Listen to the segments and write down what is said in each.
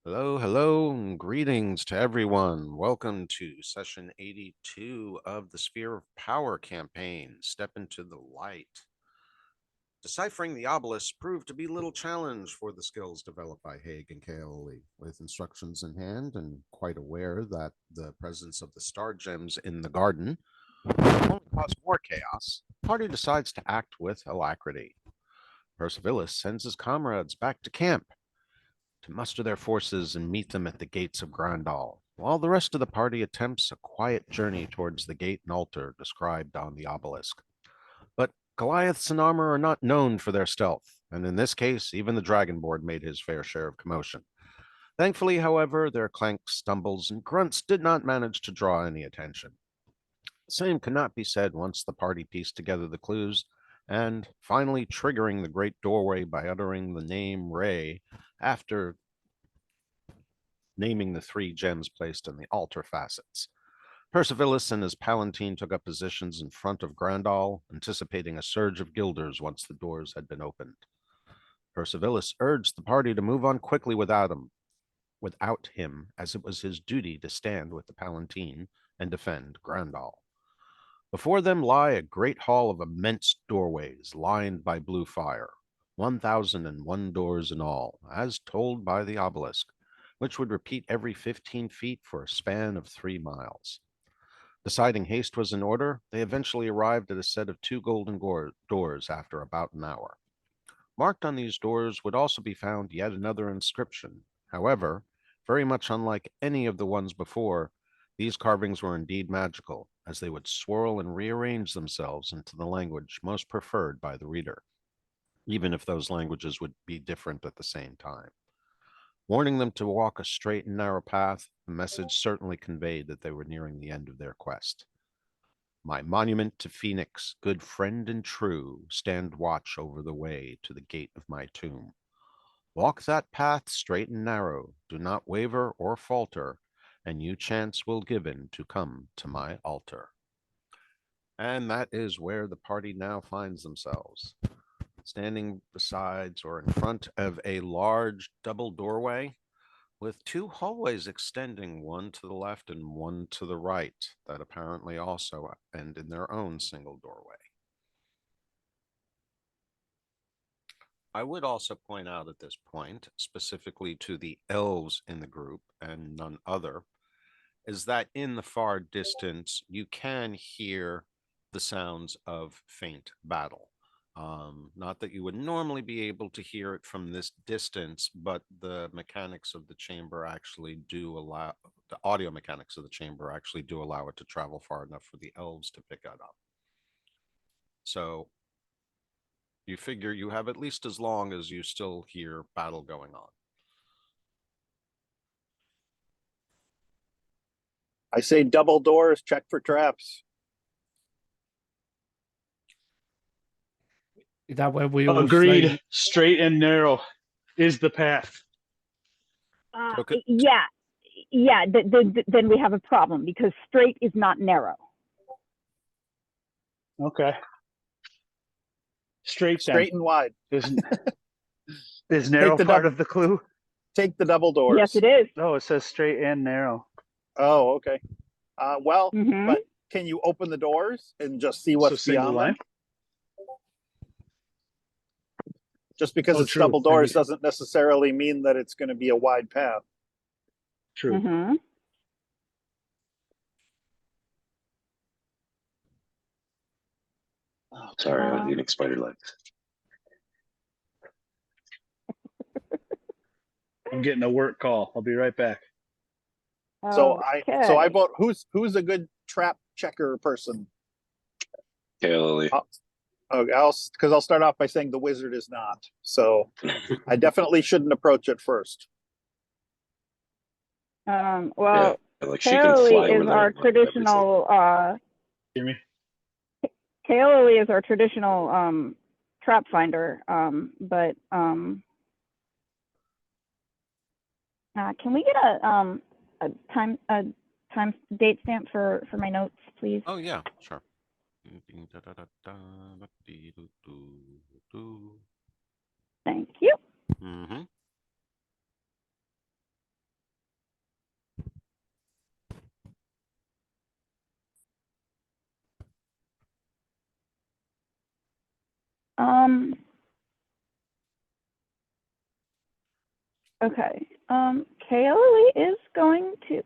Hello, hello, and greetings to everyone. Welcome to session 82 of the Sphere of Power campaign, Step into the Light. Deciphering the obelisk proved to be little challenge for the skills developed by Haig and Kaoli. With instructions in hand and quite aware that the presence of the star gems in the garden will only cause more chaos, the party decides to act with alacrity. Percivalis sends his comrades back to camp to muster their forces and meet them at the gates of Grandal, while the rest of the party attempts a quiet journey towards the gate and altar described on the obelisk. But Goliaths in armor are not known for their stealth, and in this case, even the Dragonborn made his fair share of commotion. Thankfully, however, their clanks, stumbles, and grunts did not manage to draw any attention. The same could not be said once the party pieced together the clues and, finally triggering the great doorway by uttering the name Ray after naming the three gems placed in the altar facets. Percivalis and his palatine took up positions in front of Grandal, anticipating a surge of guilders once the doors had been opened. Percivalis urged the party to move on quickly without him, as it was his duty to stand with the palatine and defend Grandal. Before them lie a great hall of immense doorways lined by blue fire, 1,001 doors in all, as told by the obelisk, which would repeat every 15 feet for a span of 3 miles. Deciding haste was in order, they eventually arrived at a set of two golden doors after about an hour. Marked on these doors would also be found yet another inscription. However, very much unlike any of the ones before, these carvings were indeed magical, as they would swirl and rearrange themselves into the language most preferred by the reader, even if those languages would be different at the same time. Warning them to walk a straight and narrow path, the message certainly conveyed that they were nearing the end of their quest. My monument to Phoenix, good friend and true, stand watch over the way to the gate of my tomb. Walk that path straight and narrow, do not waver or falter, and you chance will given to come to my altar. And that is where the party now finds themselves, standing beside or in front of a large double doorway with two hallways extending, one to the left and one to the right, that apparently also end in their own single doorway. I would also point out at this point, specifically to the elves in the group and none other, is that in the far distance you can hear the sounds of faint battle. Not that you would normally be able to hear it from this distance, but the mechanics of the chamber actually do allow the audio mechanics of the chamber actually do allow it to travel far enough for the elves to pick it up. So you figure you have at least as long as you still hear battle going on. I say double doors, check for traps. That way we all Agreed. slowly... Straight and narrow is the path. Okay. Yeah. Then we have a problem because straight is not narrow. Okay. Straight and wide. Is narrow the part double- of the clue? Take the double doors. Yes, it is. No, it says straight and narrow. Oh, okay. Mhm. But can you open the doors and just see what's single beyond line. them? Just because it's true. double doors Maybe. doesn't necessarily mean that it's going to be a wide path. True. Mhm. Oh, sorry, I was eating spider legs. I'm getting a work call. I'll be right back. So Okay. I vote who's a good trap checker person? Kaoli. Because I'll start off by saying the wizard is not. So I definitely shouldn't approach it first. Well, Yeah, like she can fly Kaoli over is there our and look at everything. traditional. Hear me? Kaoli is our traditional trap finder. But can we get a time date stamp for my notes, please? Oh, yeah, sure. Thank you. Mm-hmm. Okay. Kaylee is going to.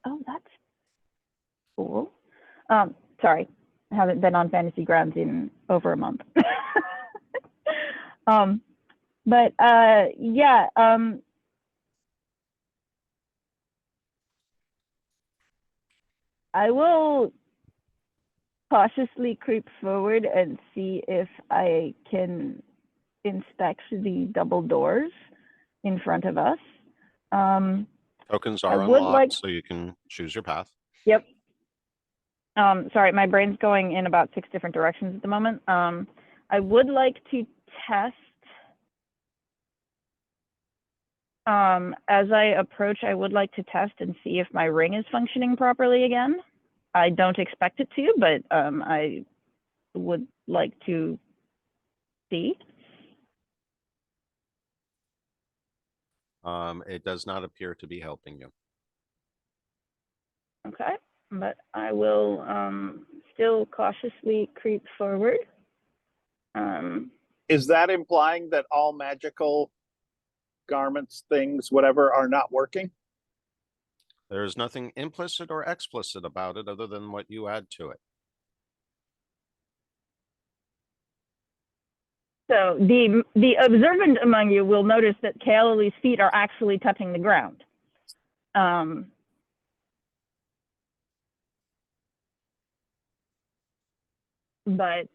Oh, that's cool. Sorry, I haven't been on Fantasy Grounds in over a month. But yeah. I will cautiously creep forward and see if I can inspect the double doors in front of us. Tokens I are would unlocked, like- so you can choose your path. Yep. Sorry, my brain's going in about 6 different directions at the moment. I would like to test. As I approach, I would like to test and see if my ring is functioning properly again. I don't expect it to, but I would like to see. It does not appear to be helping you. Okay, but I will still cautiously creep forward. Is that implying that all magical garments, things, whatever, are not working? There is nothing implicit or explicit about it other than what you add to it. So the observant among you will notice that Kaylee's feet are actually touching the ground. But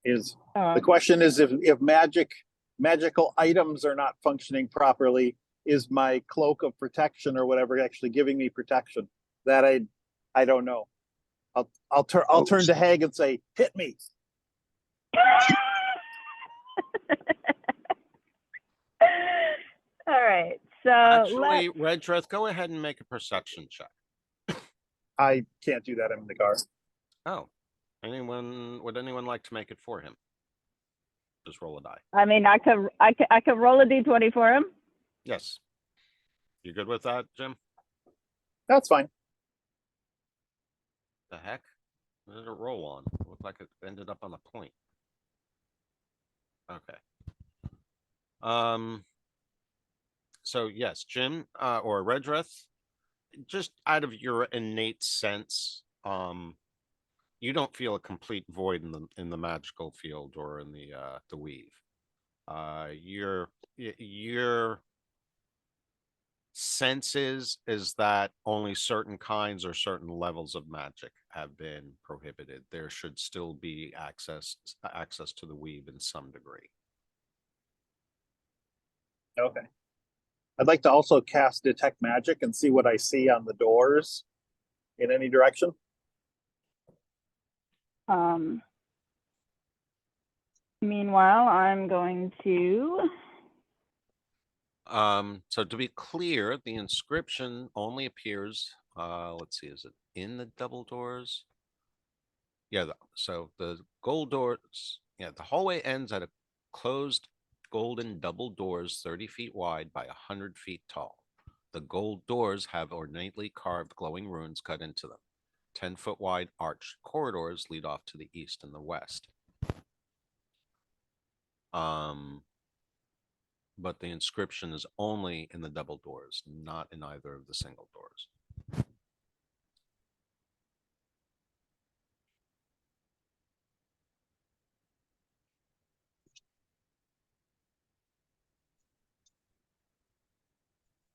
Is the question is if magical items are not functioning properly, is my cloak of protection or whatever actually giving me protection? That I don't know. I'll turn to Hag and say, hit me. all right. So Actually, Redrith, go ahead and make a perception check. I can't do that. I'm in the car. Oh, would anyone like to make it for him? Just roll a die. I mean, I could roll a d20 for him. Yes. You good with that, Jim? That's fine. The heck? What did it roll on? It looked like it ended up on a point. Okay. So yes, Jim, or Redrith, just out of your innate sense, you don't feel a complete void in the magical field or in the weave. Your senses is that only certain kinds or certain levels of magic have been prohibited. There should still be access to the weave in some degree. Okay. I'd like to also cast Detect Magic and see what I see on the doors in any direction. Meanwhile, I'm going to. So to be clear, the inscription only appears, let's see, is it in the double doors? Yeah, so the gold doors, yeah, the hallway ends at a closed golden double doors 30 feet wide by 100 feet tall. The gold doors have ornately carved glowing runes cut into them. 10-foot wide arched corridors lead off to the east and the west. But the inscription is only in the double doors, not in either of the single doors.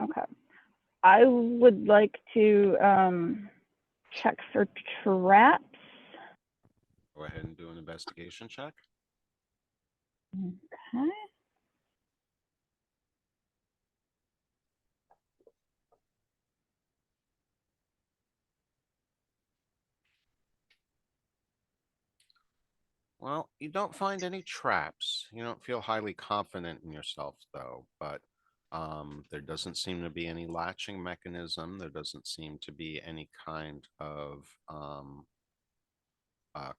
Okay. I would like to check for traps. Go ahead and do an investigation check. Okay. Well, you don't find any traps. You don't feel highly confident in yourself, though, but there doesn't seem to be any latching mechanism. There doesn't seem to be any kind of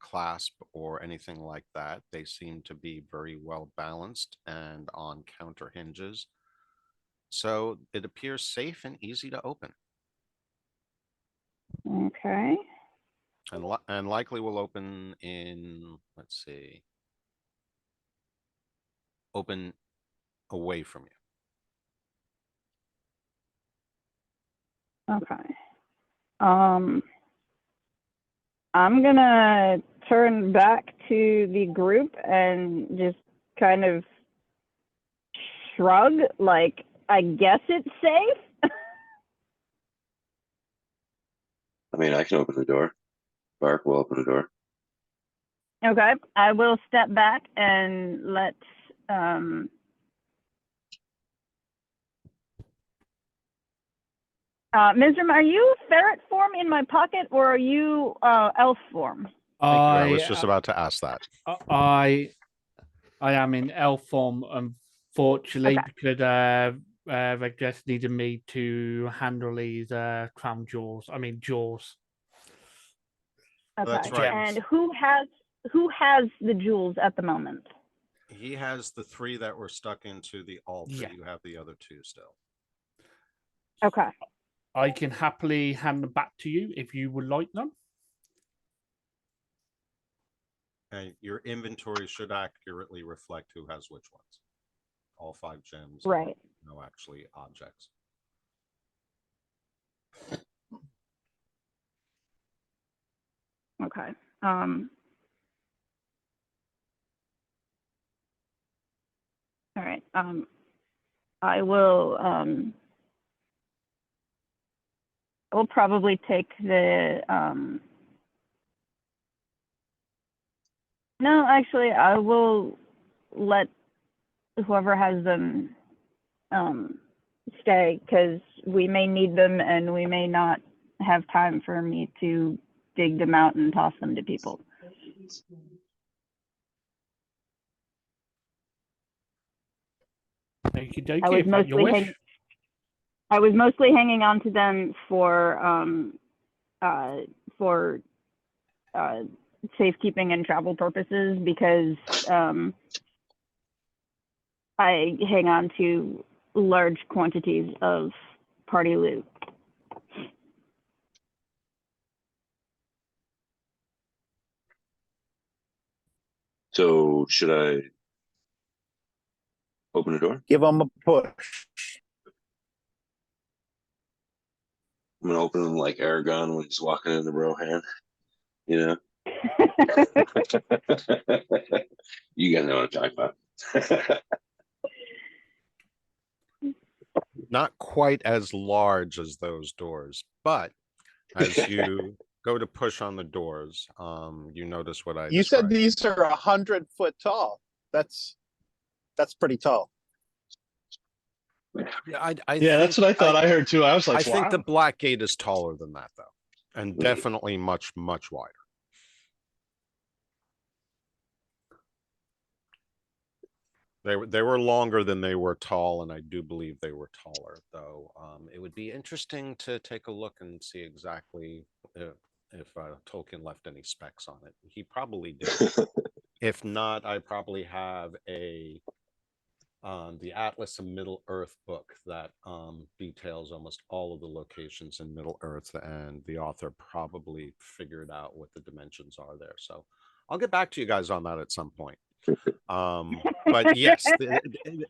clasp or anything like that. They seem to be very well balanced and on counter hinges. So it appears safe and easy to open. Okay. And likely will open in, let's see. Open away from you. Okay. I'm gonna turn back to the group and just kind of shrug, like, I guess it's safe. I mean, I can open the door. Bark will open the door. Okay, I will step back and let Mizram, are you ferret form in my pocket or are you elf form? Thank you. I was just about to ask that. I am in elf form, unfortunately, Okay. because they just needed me to handle these crown jaws. I mean jaws. Okay. That's right. And who has the jewels at the moment? He has the 3 that were stuck into the altar. Yeah. You have the other 2 still. Okay. I can happily hand them back to you if you would like them. And your inventory should accurately reflect who has which ones. All 5 gems. Right. No, actually, objects. Okay. All right. I will probably take the no, actually I will let whoever has them stay, because we may need them and we may not have time for me to dig them out and toss them to people. Thank you, Doki. If that's your wish. I was mostly hanging on to them for safekeeping and travel purposes, because I hang on to large quantities of party loot. So should I open the door? Give them a push. I'm gonna open them like Aragon when he's walking in the Rohan. You know? You guys know what I'm talking about. Not quite as large as those doors, but as you go to push on the doors, you notice what I You said described. these are 100 foot tall. That's pretty tall. Yeah, Yeah, that's what I thought. I heard too. I was like, I think wow. the Black Gate is taller than that, though, and definitely much, much wider. They were longer than they were tall, and I do believe they were taller, though. It would be interesting to take a look and see exactly if Tolkien left any specs on it. He probably did. If not, I probably have the Atlas of Middle Earth book that details almost all of the locations in Middle Earth, and the author probably figured out what the dimensions are there. So I'll get back to you guys on that at some point. But yes,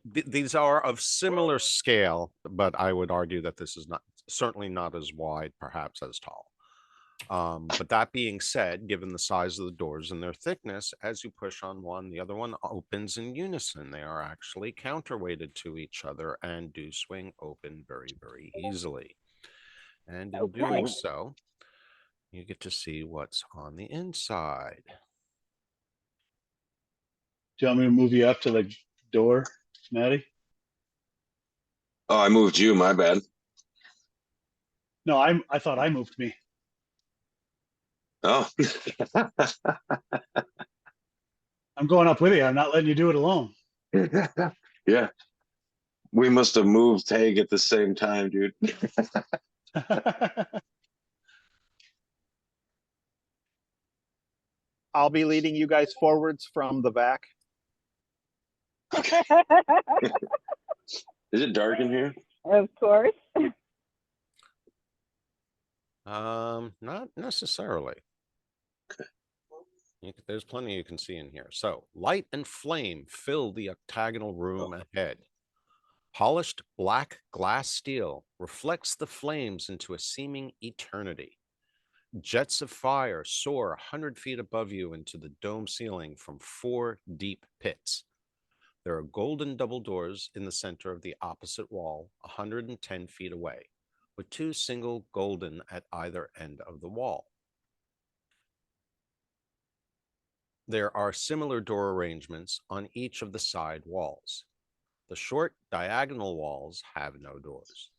these are of similar scale, but I would argue that this is certainly not as wide, perhaps as tall. But that being said, given the size of the doors and their thickness, as you push on one, the other one opens in unison. They are actually counterweighted to each other and do swing open very, very easily. And in doing so, you get to see what's on the inside. Do you want me to move you up to the door, Maddie? Oh, I moved you. My bad. No, I thought I moved me. Oh. I'm going up with you. I'm not letting you do it alone. Yeah. We must have moved Tag at the same time, dude. I'll be leading you guys forwards from the back. Okay. Is it dark in here? Of course. Not necessarily. There's plenty you can see in here. So light and flame fill the octagonal room ahead. Polished black glass steel reflects the flames into a seeming eternity. Jets of fire soar 100 feet above you into the dome ceiling from 4 deep pits. There are golden double doors in the center of the opposite wall, 110 feet away, with 2 single golden at either end of the wall. There are similar door arrangements on each of the side walls. The short diagonal walls have no doors.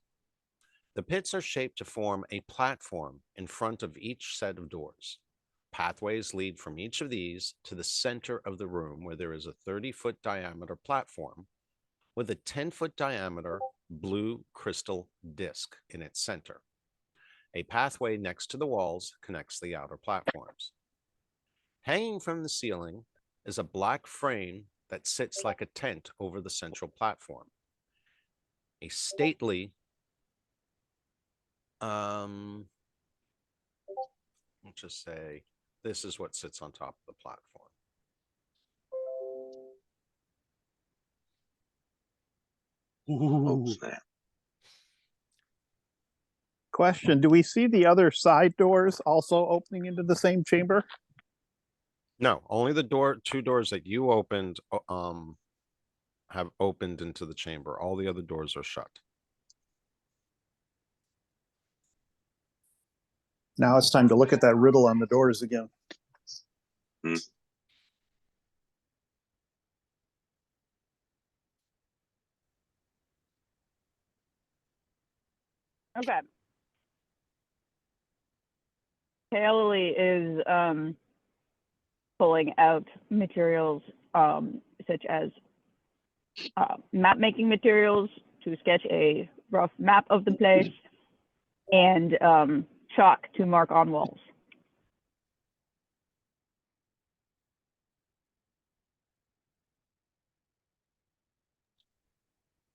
The pits are shaped to form a platform in front of each set of doors. Pathways lead from each of these to the center of the room, where there is a 30-foot diameter platform with a 10-foot diameter blue crystal disc in its center. A pathway next to the walls connects the outer platforms. Hanging from the ceiling is a black frame that sits like a tent over the central platform. A stately, let's just say this is what sits on top of the platform. Oh, Ooh. snap. Question, do we see the other side doors also opening into the same chamber? No, only the 2 doors that you opened have opened into the chamber. All the other doors are shut. Now it's time to look at that riddle on the doors again. Okay. Haley is pulling out materials such as map making materials to sketch a rough map of the place, and chalk to mark on walls.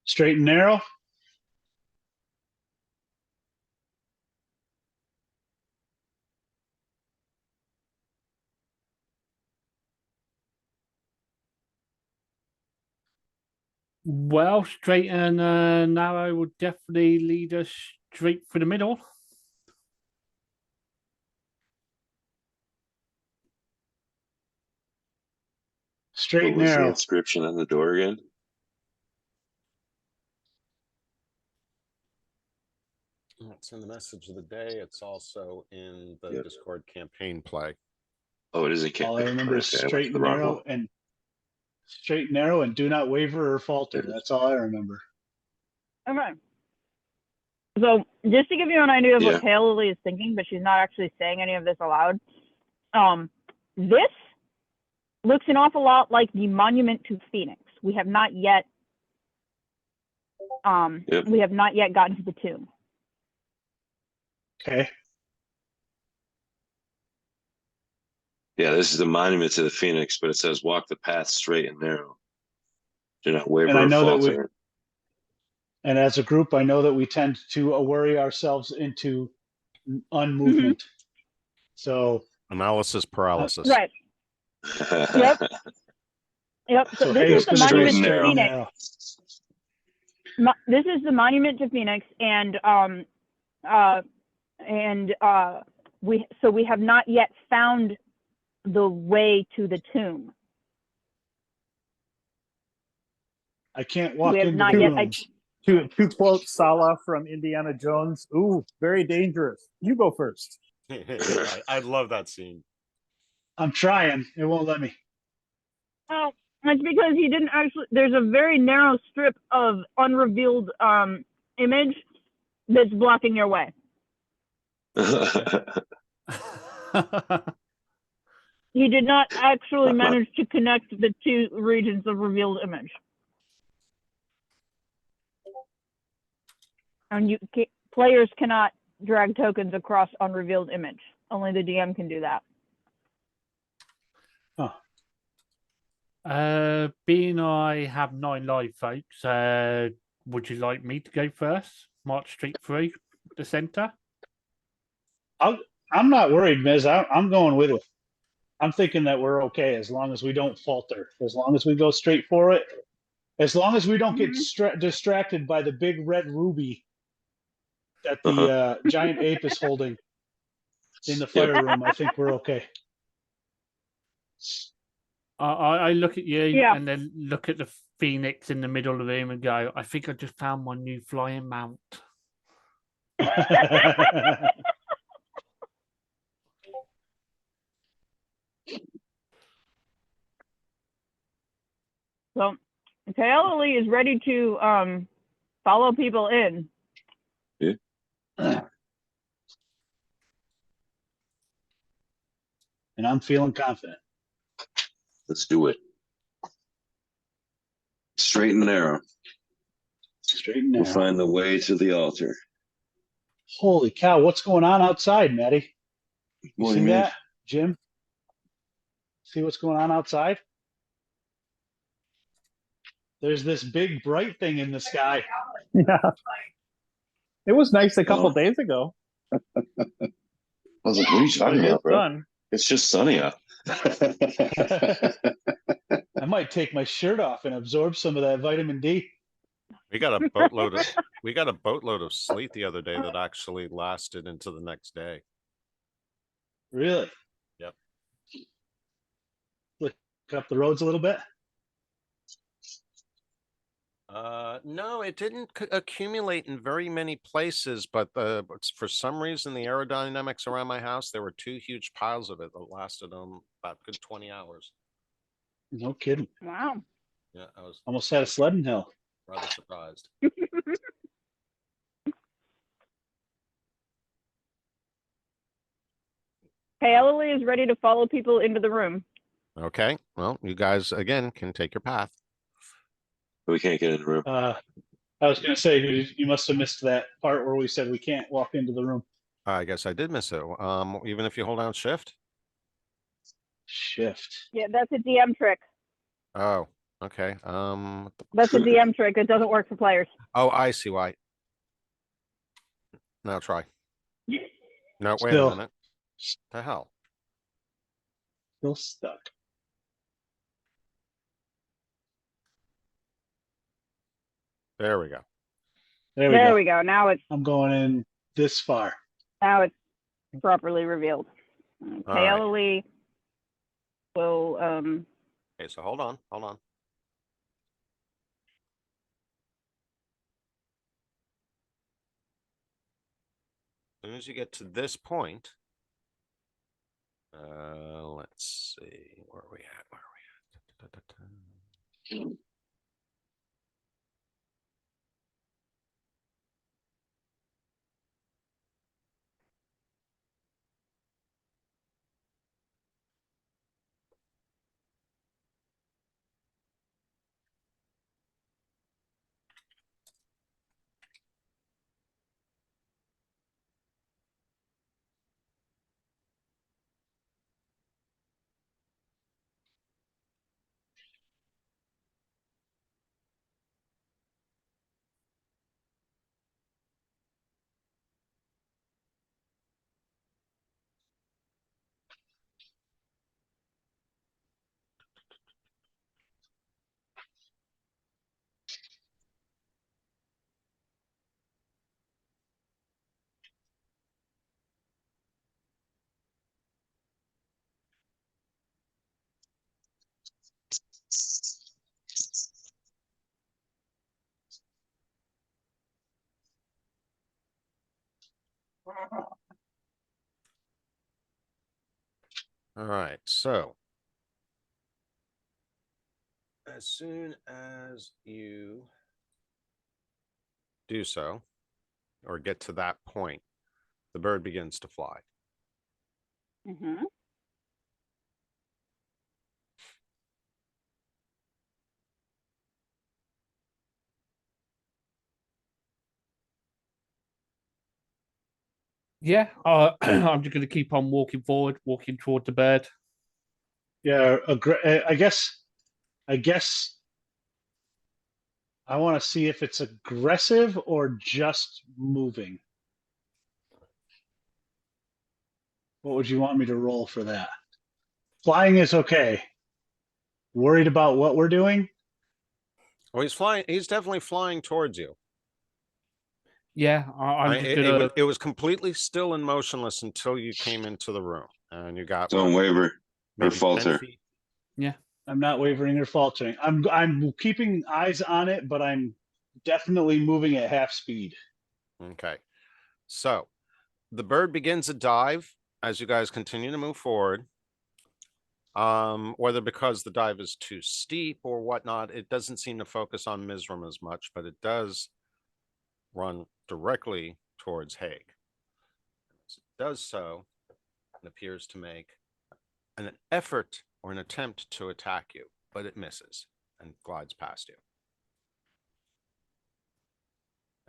Straight and narrow. Well, straight and narrow would definitely lead us straight for the middle. Straight What was the narrow. inscription on the door again? It's in the message of the day. It's also in the Yep. Discord campaign play. Oh, it is a All I campaign. remember is Okay, I went straight to the and wrong narrow one. and straight and narrow and do not waver or falter. That's all I remember. Okay. So just to give you an idea of Yeah. what Haley is thinking, but she's not actually saying any of this aloud. This looks an awful lot like the monument to Phoenix. We have not yet Yep. we have not yet gotten to the tomb. Okay. Yeah, this is the monument to the Phoenix, but it says walk the path straight and narrow. Do not waver And I or know that we, falter. and as a group, I know that we tend to worry ourselves into unmovement. So Analysis paralysis. Right. Yep. Yep. So this Haig's is the gonna Straight go monument and to straight and Phoenix. narrow. This is the monument to Phoenix, and we have not yet found the way to the tomb. I can't walk We have into not the yet. rooms. To quote Sala from Indiana Jones, ooh, very dangerous. You go first. I love that scene. I'm trying. It won't let me. Oh, it's because he didn't actually. There's a very narrow strip of unrevealed image that's blocking your way. He did not actually manage to connect the 2 regions of revealed image. And players cannot drag tokens across unrevealed image. Only the DM can do that. Being I have 9 live folks, would you like me to go first? March straight through the center? I'm not worried, Miz. I'm going with it. I'm thinking that we're okay as long as we don't falter, as long as we go straight for it, as long as we don't get distracted by the big red ruby that the giant ape is holding in the fire room. I think we're okay. I look at you Yeah. and then look at the phoenix in the middle of the room and go, I think I just found my new flying mount. So Kaeli is ready to follow people in. And I'm feeling confident. Let's do it. Straight and narrow. Straight and We'll narrow. find the way to the altar. Holy cow, what's going on outside, Maddie? You What do see you mean? that, Jim? See what's going on outside? There's this big bright thing in the sky. Yeah. It was nice a couple Oh. days ago. I was like, what are you But talking it is about, bro? done. It's just sunny out. I might take my shirt off and absorb some of that vitamin D. We got a boatload of sleet the other day that actually lasted into the next day. Really? Yep. Look up the roads a little bit. No, it didn't accumulate in very many places, but for some reason the aerodynamics around my house, there were two huge piles of it that lasted about a good 20 hours. No kidding. Wow. Yeah, I was Almost had a sledding hill. rather surprised. Kaeli is ready to follow people into the room. Okay, well, you guys again can take your path. We can't get in the room. I was going to say, you must have missed that part where we said we can't walk into the room. I guess I did miss it. Even if you hold down shift. Shift. Yeah, that's a DM trick. Oh, okay. That's a DM trick. It doesn't work for players. Oh, I see why. Now try. No, wait a Still. minute. The hell? Still stuck. There we go. There There we we go. Now it's I'm going in this far. properly revealed. right. Kaeli will Okay, so hold on. As soon as you get to this point, let's see, where are we at? Da-da-da-da. All right, so as soon as you do so, or get to that point, the bird begins to fly. mhm. Yeah, I'm just going to keep on walking forward, walking toward the bird. Yeah, I guess I want to see if it's aggressive or just moving. What would you want me to roll for that? Flying is okay. Worried about what we're doing? Oh, he's flying. He's definitely flying towards you. Yeah, I'm just gonna. It was completely still and motionless until you came into the room, and you got Don't waver or maybe 10 falter. feet. I'm not wavering or faltering. I'm keeping eyes on it, but I'm definitely moving at half speed. Okay, so the bird begins a dive as you guys continue to move forward. Whether because the dive is too steep or whatnot, it doesn't seem to focus on Mizram as much, but it does run directly towards Hague. As it does so, it appears to make an effort or an attempt to attack you, but it misses and glides past you.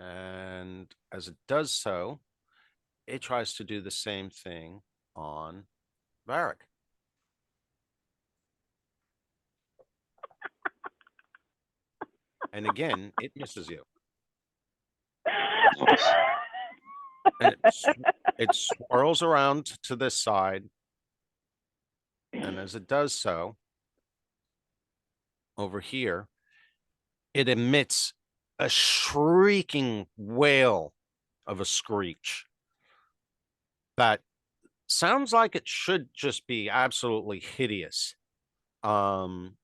And as it does so, it tries to do the same thing on Varric. And again, it misses you. And it swirls around to this side. And as it does so, over here, it emits a shrieking wail of a screech that sounds like it should just be absolutely hideous. And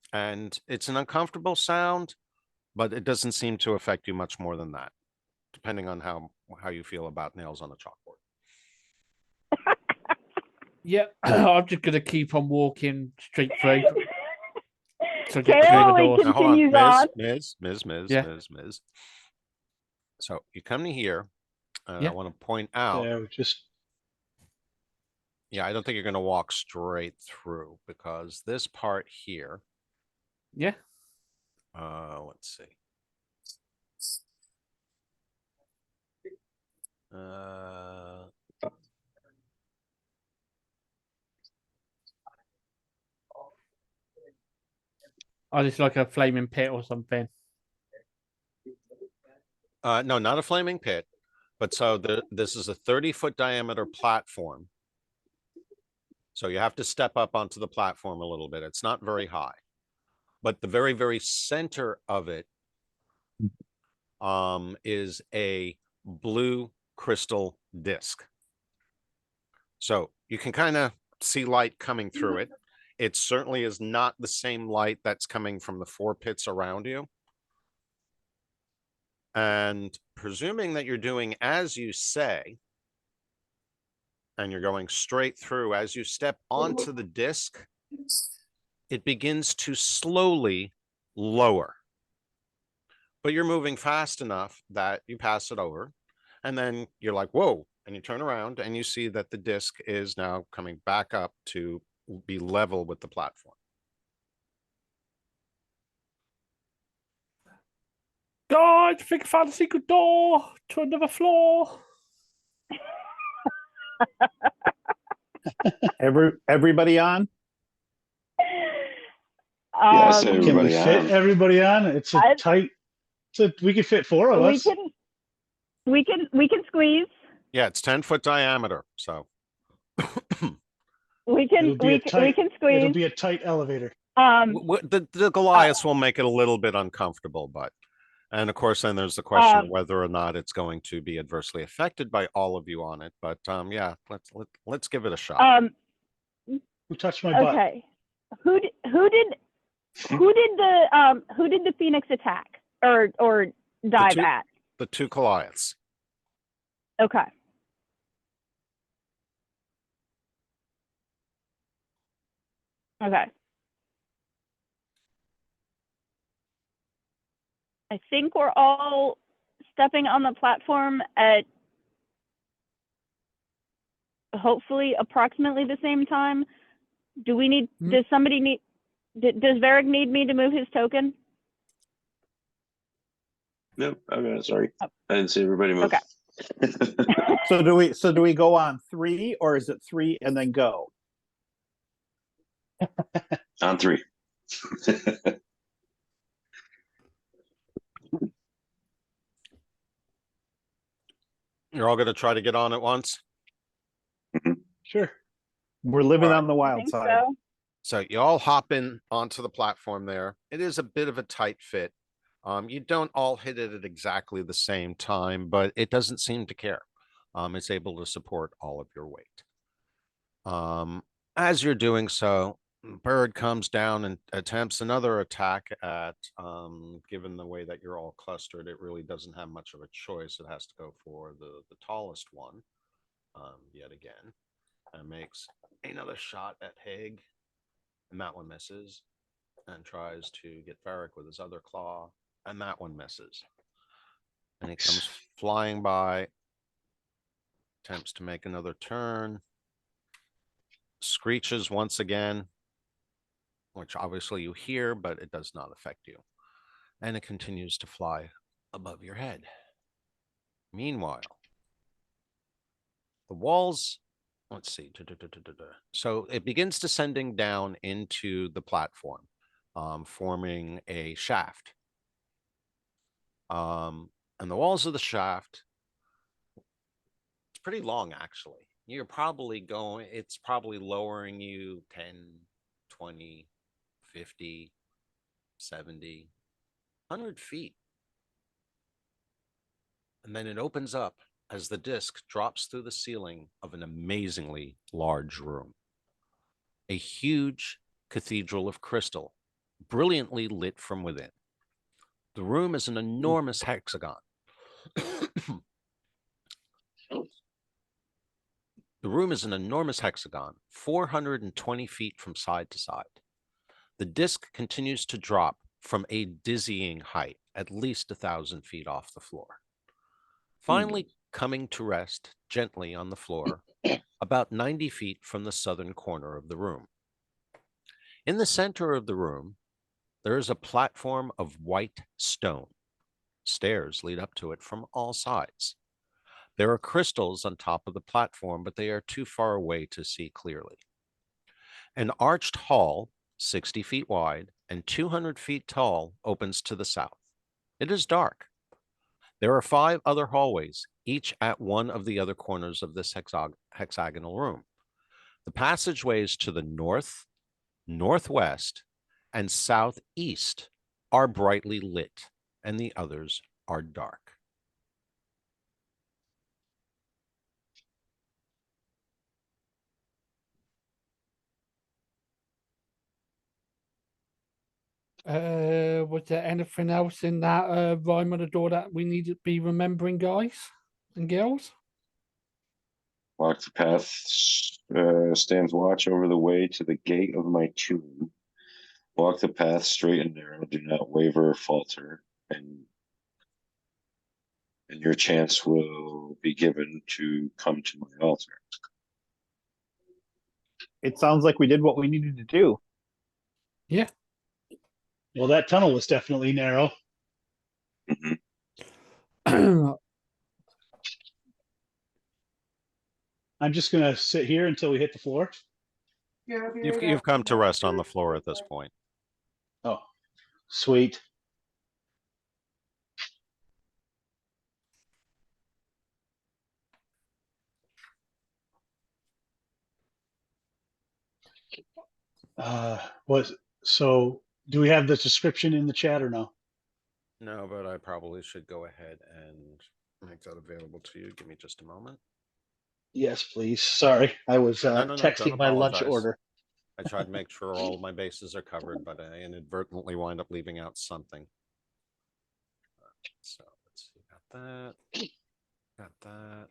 it's an uncomfortable sound, but it doesn't seem to affect you much more than that, depending on how you feel about nails on a chalkboard. Yeah, I'm just gonna keep on walking straight through. So get Kale through the only door. Now, hold on, continues on. Ms. So you come to here, and Yeah. I want to point out, Yeah, just yeah, I don't think you're going to walk straight through because this part here, Yeah. let's see. Oh, it's like a flaming pit or something. No, not a flaming pit, but so this is a 30-foot diameter platform. So you have to step up onto the platform a little bit. It's not very high, but the very, very center of it is a blue crystal disc. So you can kind of see light coming through it. It certainly is not the same light that's coming from the 4 pits around you. And presuming that you're doing as you say, and you're going straight through, as you step onto the disc, it begins to slowly lower. But you're moving fast enough that you pass it over. And then you're like, whoa. And you turn around and you see that the disc is now coming back up to be level with the platform. Guys, think I found a secret door to another floor. Everybody on? Yes, Um, everybody can we fit on. everybody on? It's a tight. We could fit 4 of us. we can squeeze. Yeah, it's 10-foot diameter. So We can we can squeeze. It'll be a tight elevator. the Goliaths will make it a little bit uncomfortable, but and of course then there's the question of whether or not it's going to be adversely affected by all of you on it. But yeah, let's give it a shot. Who touched my butt? Okay. Who did the Phoenix attack or dive at? The 2 Goliaths. Okay. Okay. I think we're all stepping on the platform at hopefully approximately the same time. Do we need, does somebody need, does Varric need me to move his token? Nope. Okay, sorry. I didn't see everybody move. Okay. So do we go on 3 or is it 3 and then go? On 3. You're all going to try to get on at once? Sure. We're living All right. on the I wild think side. so. So you all hop in onto the platform there. It is a bit of a tight fit. You don't all hit it at exactly the same time, but it doesn't seem to care. It's able to support all of your weight. As you're doing so, Bird comes down and attempts another attack at, given the way that you're all clustered, it really doesn't have much of a choice. It has to go for the tallest one, yet again, and makes another shot at Haig, and that one misses, and tries to get Varric with his other claw, and that one misses. And he comes flying by, attempts to make another turn, screeches once again, which obviously you hear, but it does not affect you. And it continues to fly above your head. Meanwhile, the walls, let's see. So it begins descending down into the platform, forming a shaft. And the walls of the shaft, it's pretty long, actually. You're probably going, it's probably lowering you 10, 20, 50, 70, 100 feet. And then it opens up as the disc drops through the ceiling of an amazingly large room. A huge cathedral of crystal, brilliantly lit from within. The room is an enormous hexagon. The room is an enormous hexagon, 420 feet from side to side. The disc continues to drop from a dizzying height, at least 1,000 feet off the floor. Finally coming to rest gently on the floor, about 90 feet from the southern corner of the room. In the center of the room, there is a platform of white stone. Stairs lead up to it from all sides. There are crystals on top of the platform, but they are too far away to see clearly. An arched hall, 60 feet wide and 200 feet tall, opens to the south. It is dark. There are 5 other hallways, each at one of the other corners of this hexagonal room. The passageways to the north, northwest, and southeast are brightly lit, and the others are dark. Was there anything else in that rhyme of the door that we need to be remembering, guys and girls? Walk the path, stands watch over the way to the gate of my tomb. Walk the path straight and narrow, do not waver or falter, and your chance will be given to come to my altar. It sounds like we did what we needed to do. Yeah. Well, that tunnel was definitely narrow. I'm just gonna sit here until we hit the floor. You've come to rest on the floor at this point. Oh, sweet. So do we have the description in the chat or no? No, but I probably should go ahead and make that available to you. Give me just a moment. Yes, please. Sorry, I was No, texting don't my lunch apologize. order. I tried to make sure all of my bases are covered, but I inadvertently wind up leaving out something. So let's see. Got that. Got that.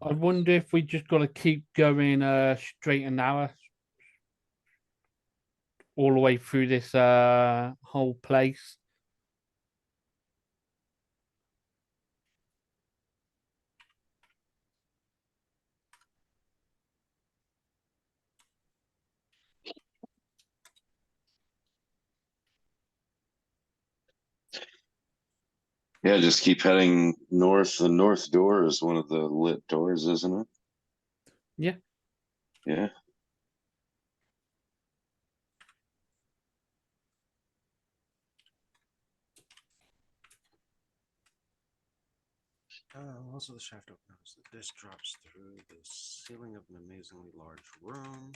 I wonder if we just got to keep going straight and narrow all the way through this whole place. Yeah, just keep heading north. The north door is one of the lit doors, isn't it? Yeah. Yeah. Also, the shaft opens. This drops through the ceiling of an amazingly large room.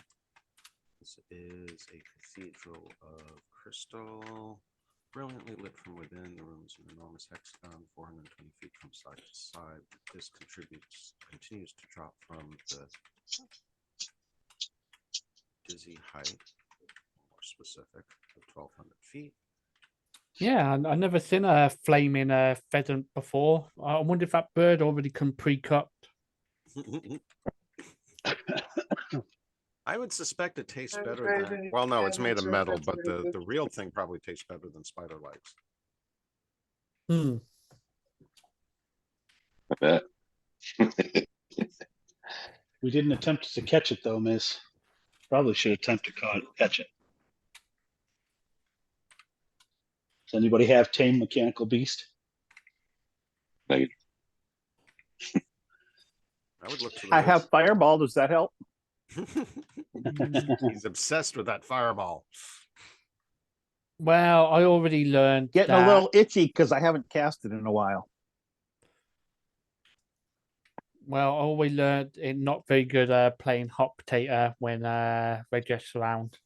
This is a cathedral of crystal, brilliantly lit from within. The room is an enormous hexagon, 420 feet from side to side. This continues to drop from the dizzy height, more specific, of 1,200 feet. Yeah, I never seen a flaming pheasant before. I wonder if that bird already come pre-cooked. I would suspect it tastes better than. Well, no, it's made of metal, but the real thing probably tastes better than spider legs. Hmm. I bet. We didn't attempt to catch it though, Miss. Probably should attempt to catch it. Does anybody have tame mechanical beast? Like, I would look to the I woods. have fireball. Does that help? He's obsessed with that fireball. Well, I already learned Getting that. a little itchy because I haven't cast it in a while. Well, I always learned it not very good playing hot potato when they're just around.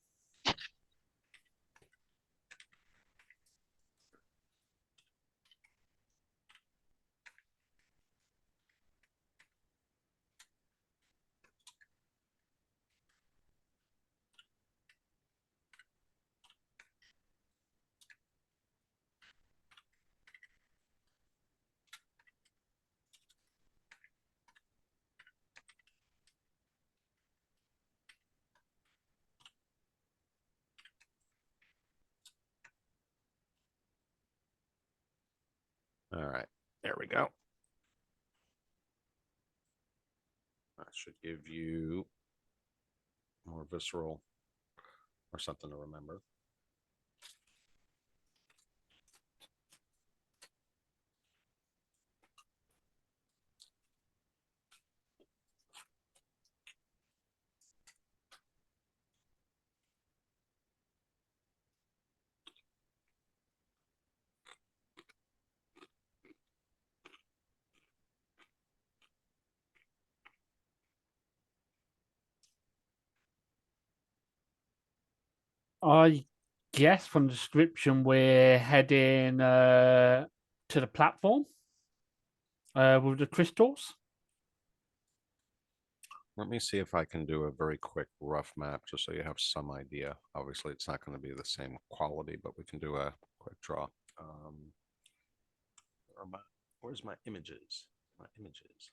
All right, there we go. That should give you more visceral or something to remember. I guess from the description we're heading to the platform with the crystals. Let me see if I can do a very quick rough map just so you have some idea. Obviously, it's not going to be the same quality, but we can do a quick draw. Where's my images? My images.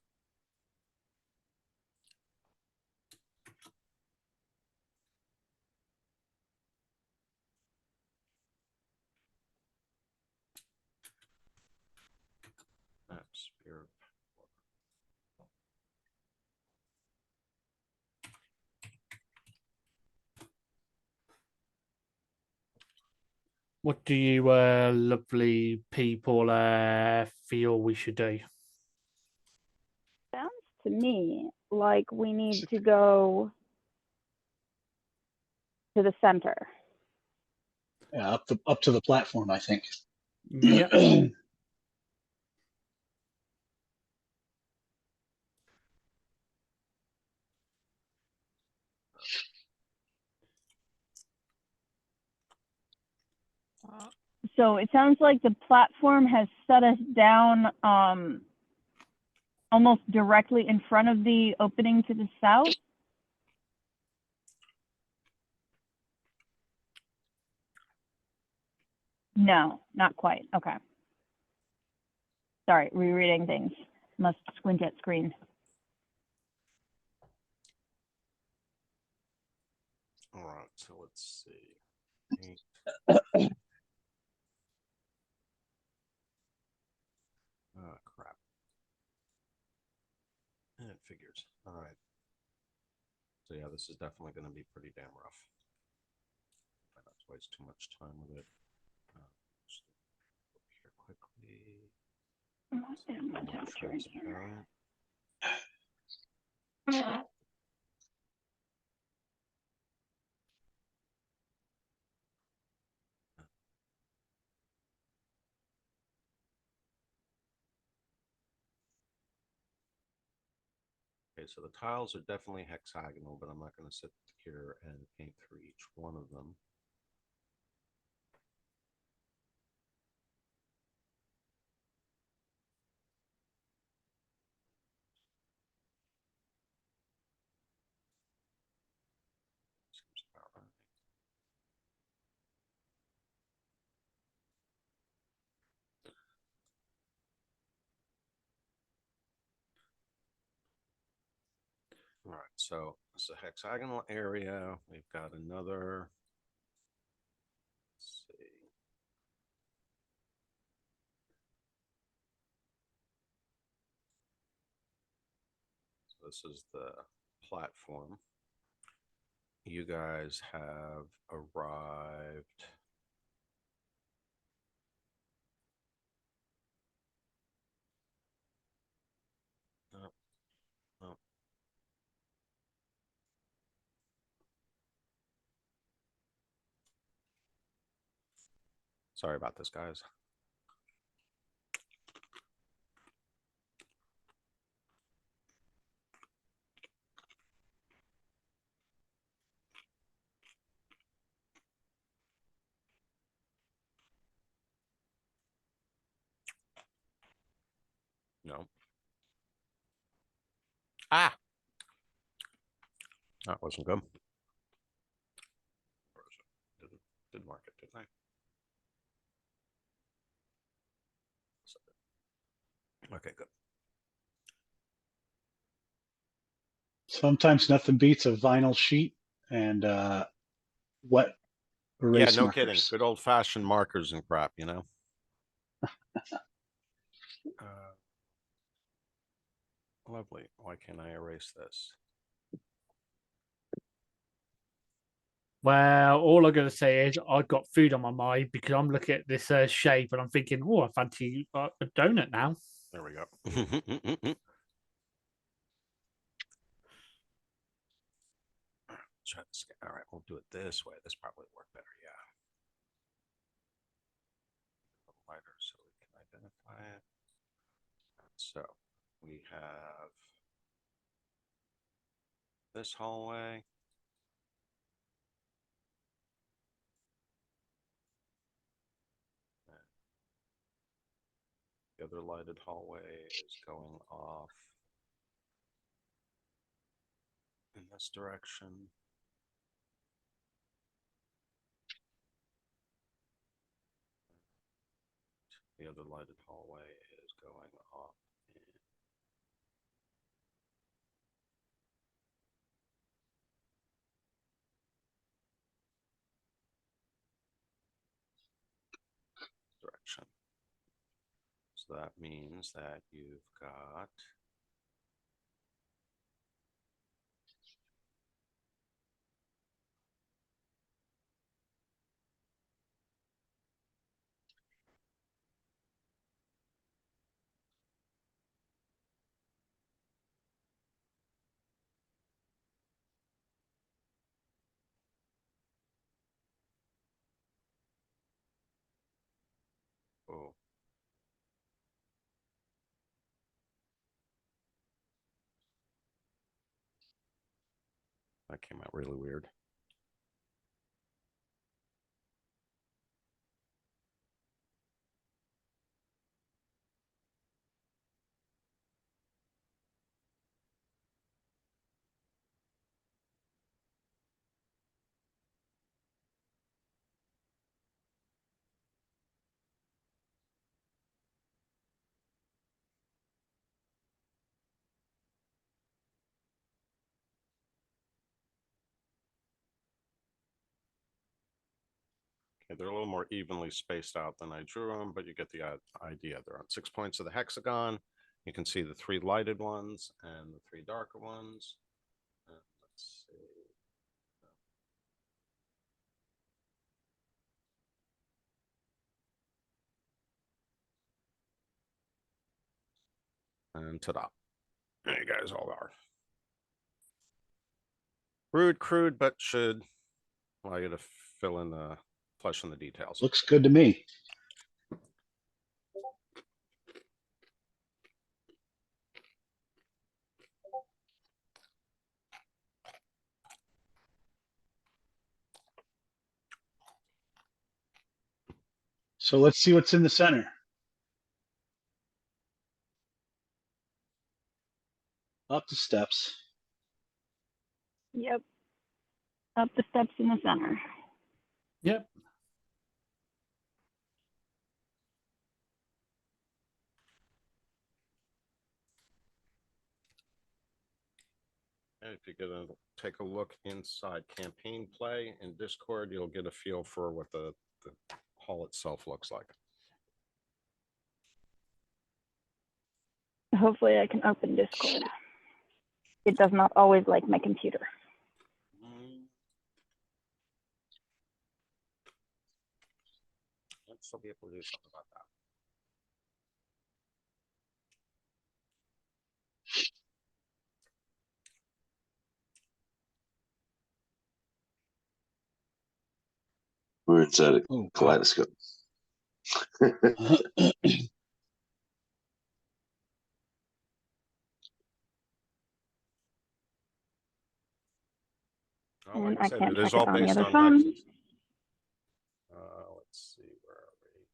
Spirit. What do you lovely people feel we should do? Sounds to me like we need to go to the center. Yeah, up to the platform, I think. Yep. So it sounds like the platform has set us down almost directly in front of the opening to the south. No, not quite. Okay. Sorry, rereading things. Must squint at screen. All right, so let's see. Oh, crap. And it figures. All right. So yeah, this is definitely going to be pretty damn rough. Try not to waste too much time with it. Just look here quickly. What is my temperature in here? Okay, so the tiles are definitely hexagonal, but I'm not going to sit here and paint through each one of them. Seems about right. All right, so it's a hexagonal area. We've got another. Let's see. So this is the platform. You guys have arrived. Oh, oh. Sorry about this, guys. No. Ah, that wasn't good. Where is it? Did mark it, didn't I? Okay, good. Sometimes nothing beats a vinyl sheet and wet Yeah, erase no kidding. markers. Good old fashioned markers and crap, you know? Lovely. Why can't I erase this? Well, all I'm going to say is I've got food on my mind because I'm looking at this shape and I'm thinking, oh, I fancy a donut now. There we go. Try this again. All right, we'll do it this way. This probably work better. Yeah. A little lighter so we can identify it. So we have this hallway. The other lighted hallway is going off in this direction. The other lighted hallway is going off in direction. So that means that you've got oh. That came out really weird. Okay, they're a little more evenly spaced out than I drew them, but you get the idea. They're on 6 points of the hexagon. You can see the 3 lighted ones and the 3 darker ones. Let's see. And ta-da. There you guys all are. Rude, crude, but should allow you to fill in the flesh in the details. Looks good to me. So let's see what's in the center. Up the steps. Yep. Up the steps in the center. Yep. And if you get a take a look inside campaign play in Discord, you'll get a feel for what the hall itself looks like. Hopefully I can open Discord. It does not always like my computer. Let's still be able to do something about that. We're inside a Oh, kaleidoscope. Oh, like And I I said, can't it check is it all on the based other on phone. hexes. Let's see, where are we?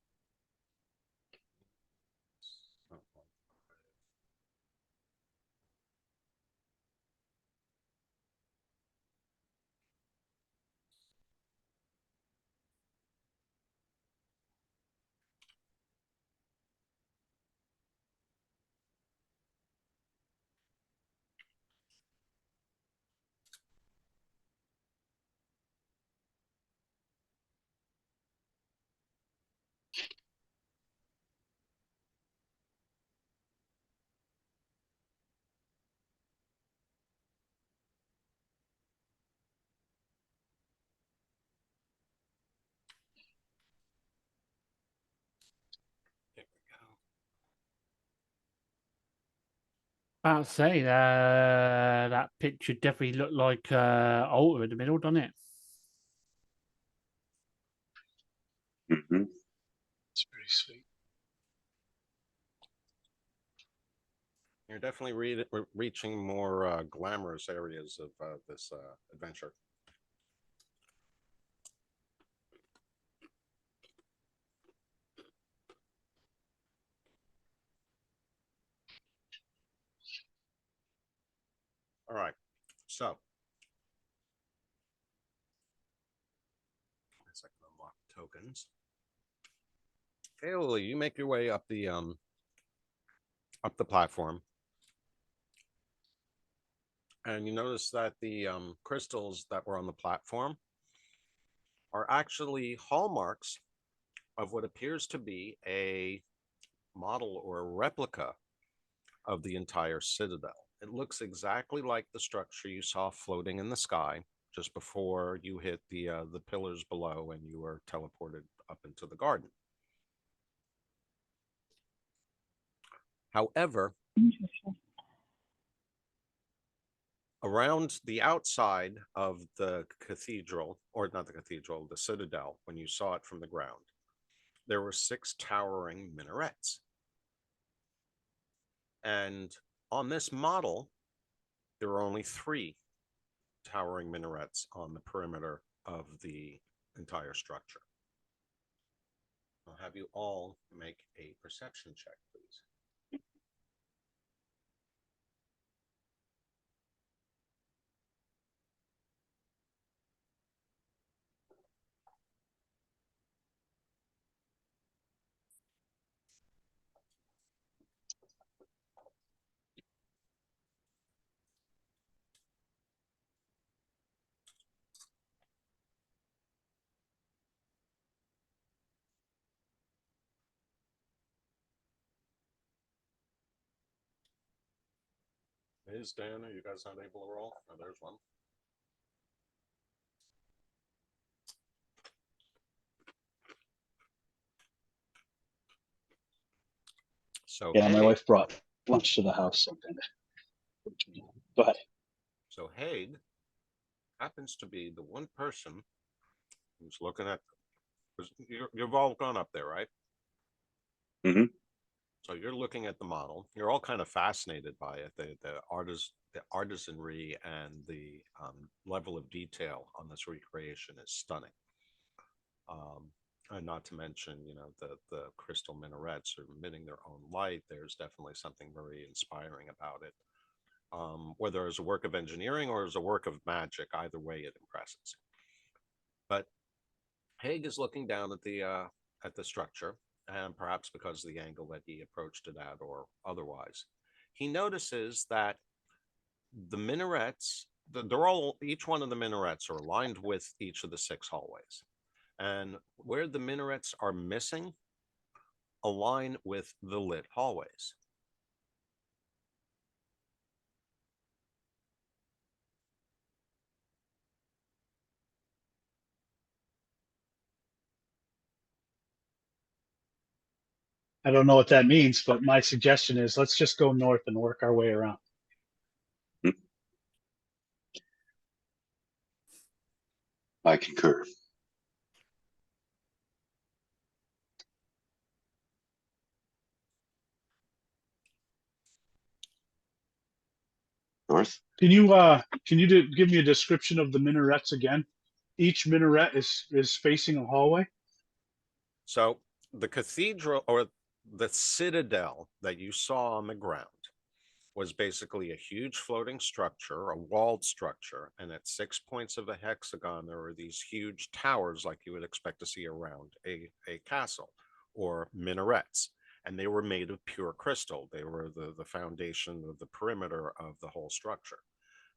There we go. About to say that picture definitely looked like altar in the middle, doesn't it? Mm-hmm. it's pretty sweet. You're definitely reaching more glamorous areas of this adventure. All right, so as I can unlock tokens. Haley, you make your way up the platform, and you notice that the crystals that were on the platform are actually hallmarks of what appears to be a model or a replica of the entire citadel. It looks exactly like the structure you saw floating in the sky just before you hit the pillars below and you were teleported up into the garden. However, Interesting. around the outside of the cathedral, or not the cathedral, the citadel, when you saw it from the ground, there were 6 towering minarets. And on this model, there are only 3 towering minarets on the perimeter of the entire structure. I'll have you all make a perception check, please. Is Dan, are you guys not able to roll? Oh, there's one. So Yeah, my A, wife brought lunch to the house. Go ahead. So Haig happens to be the one person who's looking at. You've all gone up there, right? Mhm. So you're looking at the model. You're all kind of fascinated by it. The artisanry and the level of detail on this recreation is stunning. And not to mention, you know, the crystal minarets are emitting their own light. There's definitely something very inspiring about it. Whether it's a work of engineering or as a work of magic, either way it impresses. But Haig is looking down at the structure, and perhaps because of the angle that he approached it at or otherwise, he notices that the minarets, each one of the minarets are aligned with each of the 6 hallways. And where the minarets are missing, align with the lit hallways. I don't know what that means, but my suggestion is let's just go north and work our way around. I concur. North? Can you give me a description of the minarets again? Each minaret is facing a hallway. So the cathedral or the citadel that you saw on the ground was basically a huge floating structure, a walled structure, and at 6 points of a hexagon, there were these huge towers like you would expect to see around a castle, or minarets. And they were made of pure crystal. They were the foundation of the perimeter of the whole structure.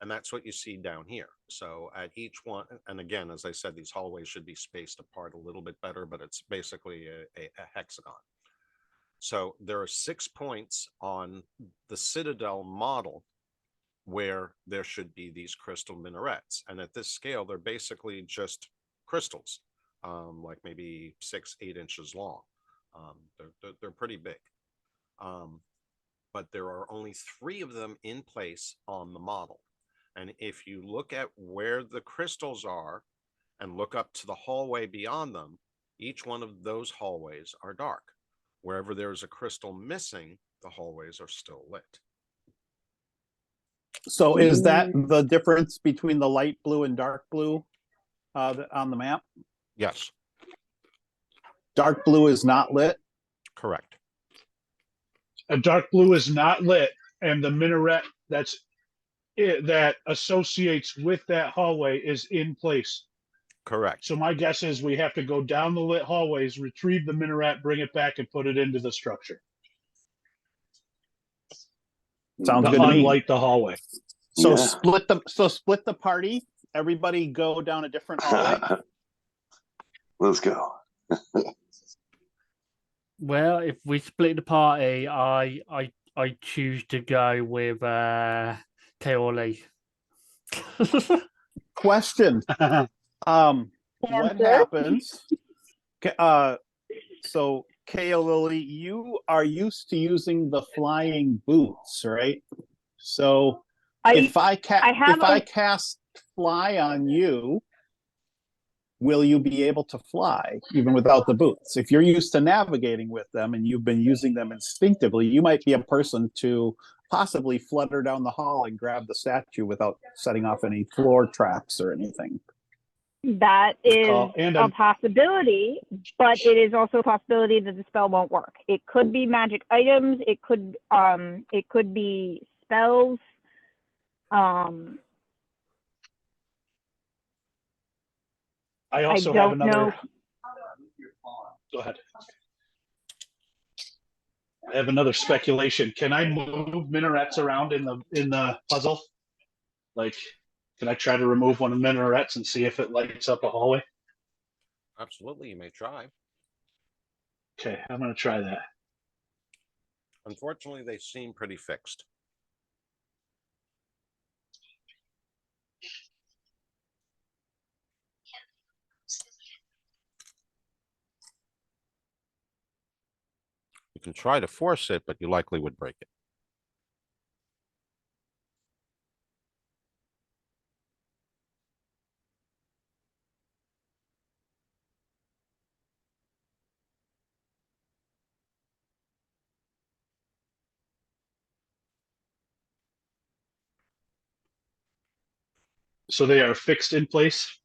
And that's what you see down here. So at each one, and again, as I said, these hallways should be spaced apart a little bit better, but it's basically a hexagon. So there are 6 points on the citadel model where there should be these crystal minarets. And at this scale, they're basically just crystals, like maybe 6-8 inches long. They're pretty big. But there are only 3 of them in place on the model. And if you look at where the crystals are and look up to the hallway beyond them, each one of those hallways are dark. Wherever there's a crystal missing, the hallways are still lit. So is that the difference between the light blue and dark blue on the map? Yes, Dark blue is not lit. correct. A dark blue is not lit, and the minaret that associates with that hallway is in place. Correct. So my guess is we have to go down the lit hallways, retrieve the minaret, bring it back, and put it into the structure. Sounds To good to me. unlight the hallway. So Yeah. split the party. Everybody go down a different hallway. Let's go. Well, if we split the party, I choose to go with Kaoli. Question. What Answer. happens? So Lily, you are used to using the flying boots, right? So if I cast fly on you, will you be able to fly even without the boots? If you're used to navigating with them and you've been using them instinctively, you might be a person to possibly flutter down the hall and grab the statue without setting off any floor traps or anything. That is a possibility, but it is also a possibility that the spell won't work. It could be magic items. It could be spells. I also I have don't another. know. Go ahead. I have another speculation. Can I move minarets around in the puzzle? Like, can I try to remove one of the minarets and see if it lights up a hallway? Absolutely, you may try. Okay, I'm gonna try that. Unfortunately, they seem pretty fixed. You can try to force it, but you likely would break it. So they are fixed in place.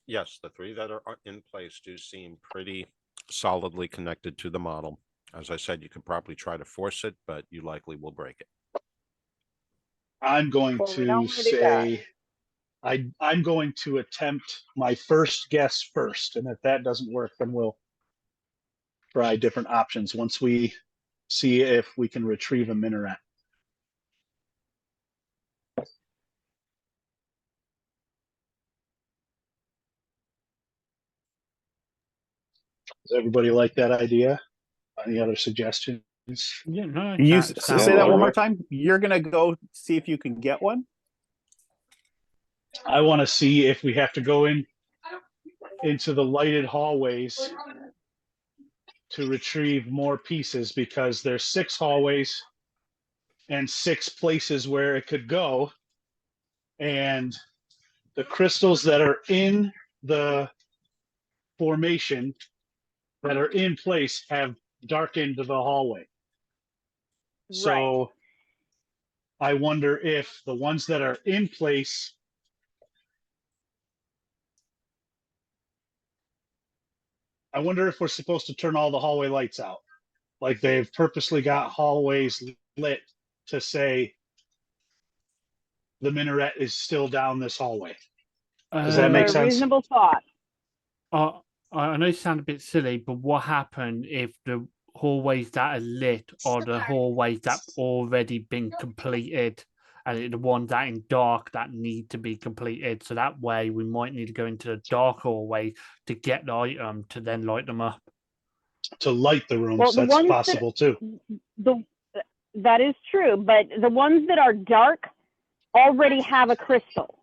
Yes, the three that are in place do seem pretty solidly connected to the model. As I said, you could probably try to force it, but you likely will break it. I'm going Well, we don't to wanna do that. say I'm going to attempt my first guess first, and if that doesn't work, then we'll try different options once we see if we can retrieve a minaret. Does everybody like that idea? Any other suggestions? Yeah, no, You that say Yeah, that that'll one more work. time. You're gonna go see if you can get one. I want to see if we have to go into the lighted hallways to retrieve more pieces, because there's 6 hallways and 6 places where it could go, and the crystals that are in the formation that are in place have darkened the hallway. So I wonder if the ones that are in place I wonder if we're supposed to turn all the hallway lights out. Like they've purposely got hallways lit to say the minaret is still down this hallway. Does that That's make a sense? reasonable thought. I know it sounds a bit silly, but what happened if the hallways that are lit are the hallways that already been completed, and the ones that are in dark that need to be completed? So that way, we might need to go into the dark hallway to get the item to then light them up. To light the rooms, Well, the that's ones possible too. that is true, but the ones that are dark already have a crystal.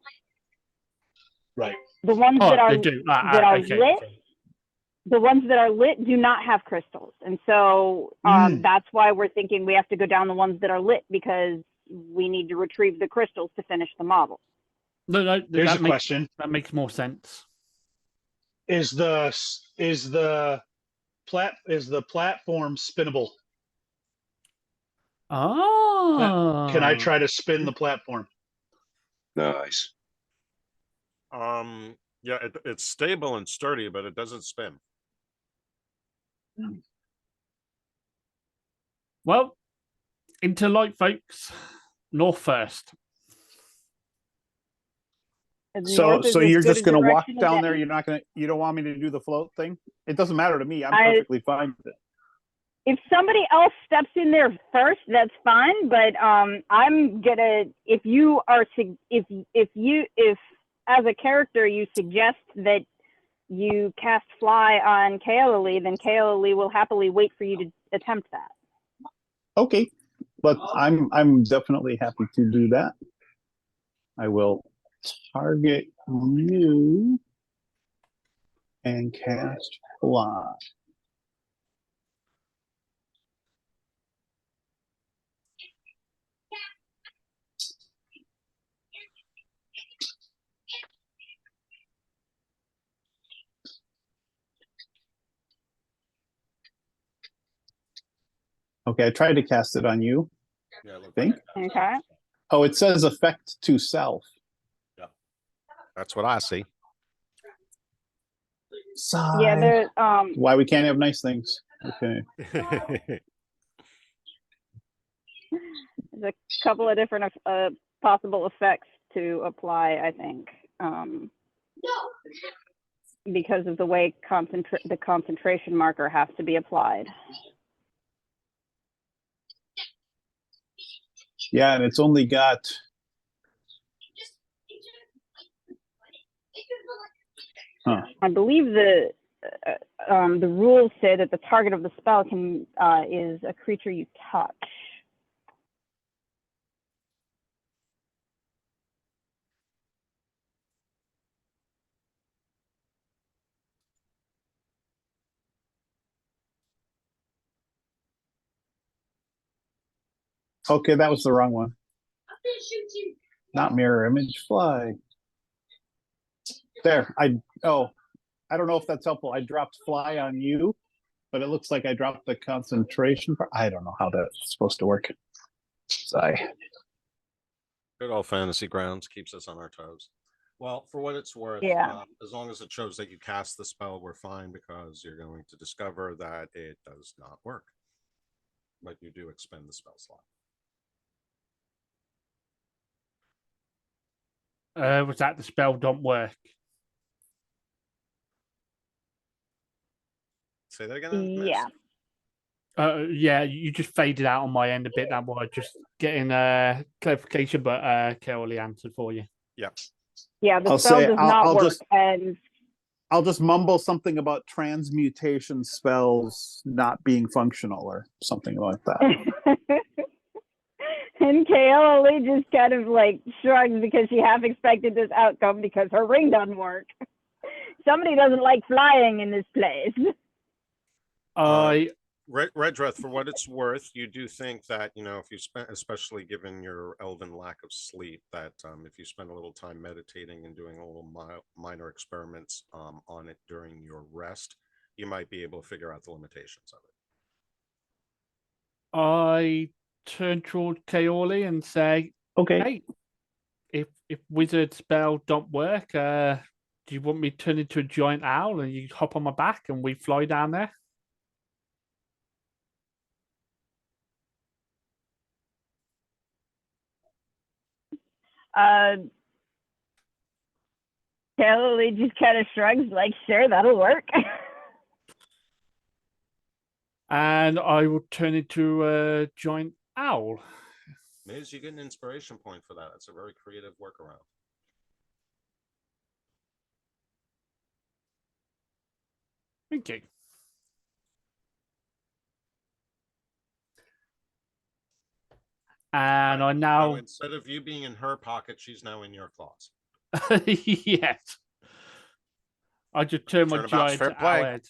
Right. The ones Oh, that are they do. Okay. lit, the ones that are lit do not have crystals, and so that's why we're thinking we have to go down the ones that are lit, because we need to retrieve the crystals to finish the model. No, Here's a that makes question. that makes more sense. Is the platform spinnable? Oh, Can I try to spin the platform? Nice. Yeah, it's stable and sturdy, but it doesn't spin. Well, into light, folks. North first. So North is as you're good just a gonna walk direction as down there. any. You don't want me to do the float thing? It doesn't matter to me. I'm I- perfectly fine with it. If somebody else steps in there first, that's fine. But I'm gonna. If you are, if as a character you suggest that you cast fly on Kaeli, then Kaeli will happily wait for you to attempt that. Okay, but I'm definitely happy to do that. I will target you and cast fly. Okay, I tried to cast it on you. Yeah, look, Think? Okay. Oh, it says effect to self. that's what I see. Sigh. Yeah, there. Why we can't have nice things? Okay. There's a couple of different possible effects to apply, I think, because of the way the concentration marker has to be applied. Yeah, and it's only got. Huh. I believe the rules say that the target of the spell is a creature you touch. Okay, that was the wrong one. Not mirror image, fly. There, I don't know if that's helpful. I dropped fly on you, but it looks like I dropped the concentration part. I don't know how that's supposed to work. Sigh. Good old fantasy grounds keeps us on our toes. Well, for what it's worth, Yeah. as long as it shows that you cast the spell, we're fine because you're going to discover that it does not work. But you do expend the spell slot. Was that the spell don't work? Say that again. Yeah. Yeah, you just faded out on my end a bit. That was just getting clarification, but Kelly answered for you. Yeah. Yeah, the I'll spell say does I'll, not I'll work, just and I'll just mumble something about transmutation spells not being functional or something like that. and Kaoli just kind of like shrugs because she half expected this outcome because her ring doesn't work. Somebody doesn't like flying in this place. I Redreth, for what it's worth, you do think that, if you spend, especially given your elven lack of sleep, that if you spend a little time meditating and doing a little minor experiments on it during your rest, you might be able to figure out the limitations of it. I turn toward Kaoli and say, Okay. "Hey, if wizard spell don't work, do you want me to turn into a giant owl and you hop on my back and we fly down there?" Kaoli just kind of shrugs, like, sure, that'll work. And I will turn into a giant owl. Miz, you get an inspiration point for that. It's a very creative workaround. Thank you. And I So now, instead of you being in her pocket, she's now in your claws. yes, I just turn my Turnabout's giant fair play. owl head.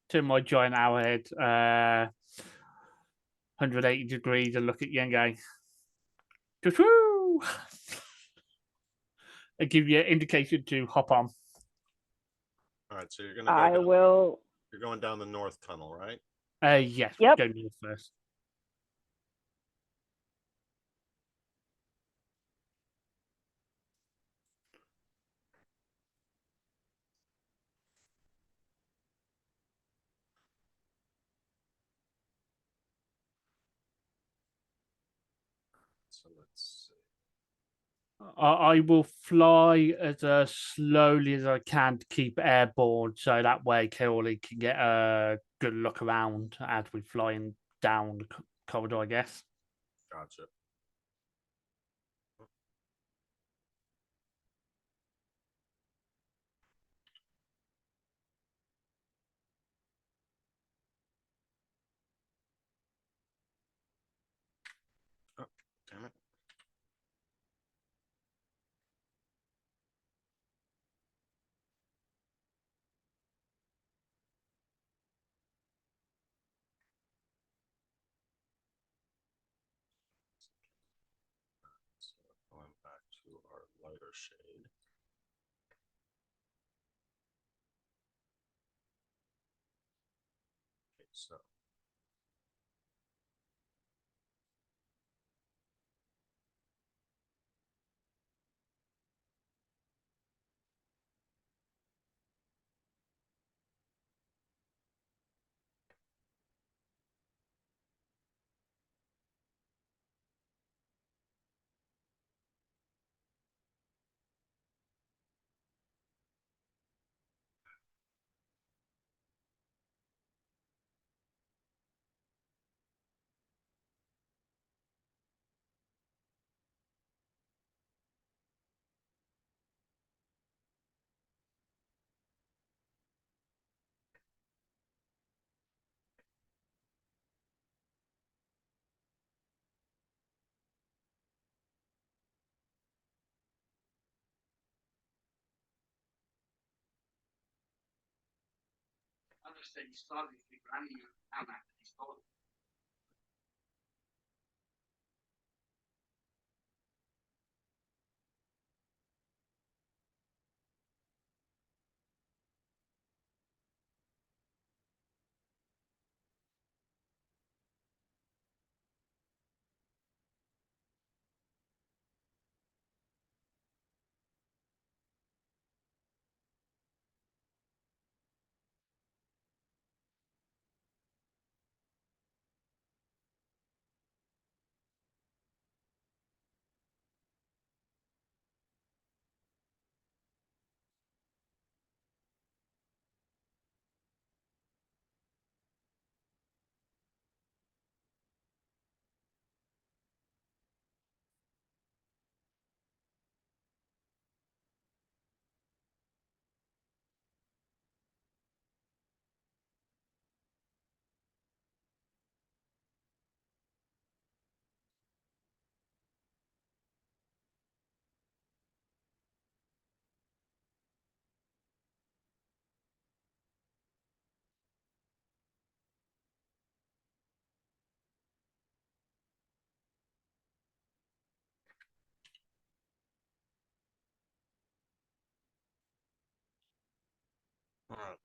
Turn my giant owl head 180 degrees and look at you and go, "Choo-choo!" I give you an indication to hop on. All right, so you're gonna go I down, will. you're going down the north tunnel, right? Yes, Yep. go north first. So let's see. I will fly as slowly as I can to keep airborne, so that way Kaoli can get a good look around as we're flying down the corridor, I guess. Gotcha. Oh, damn it. So going back to our lighter shade. Okay, so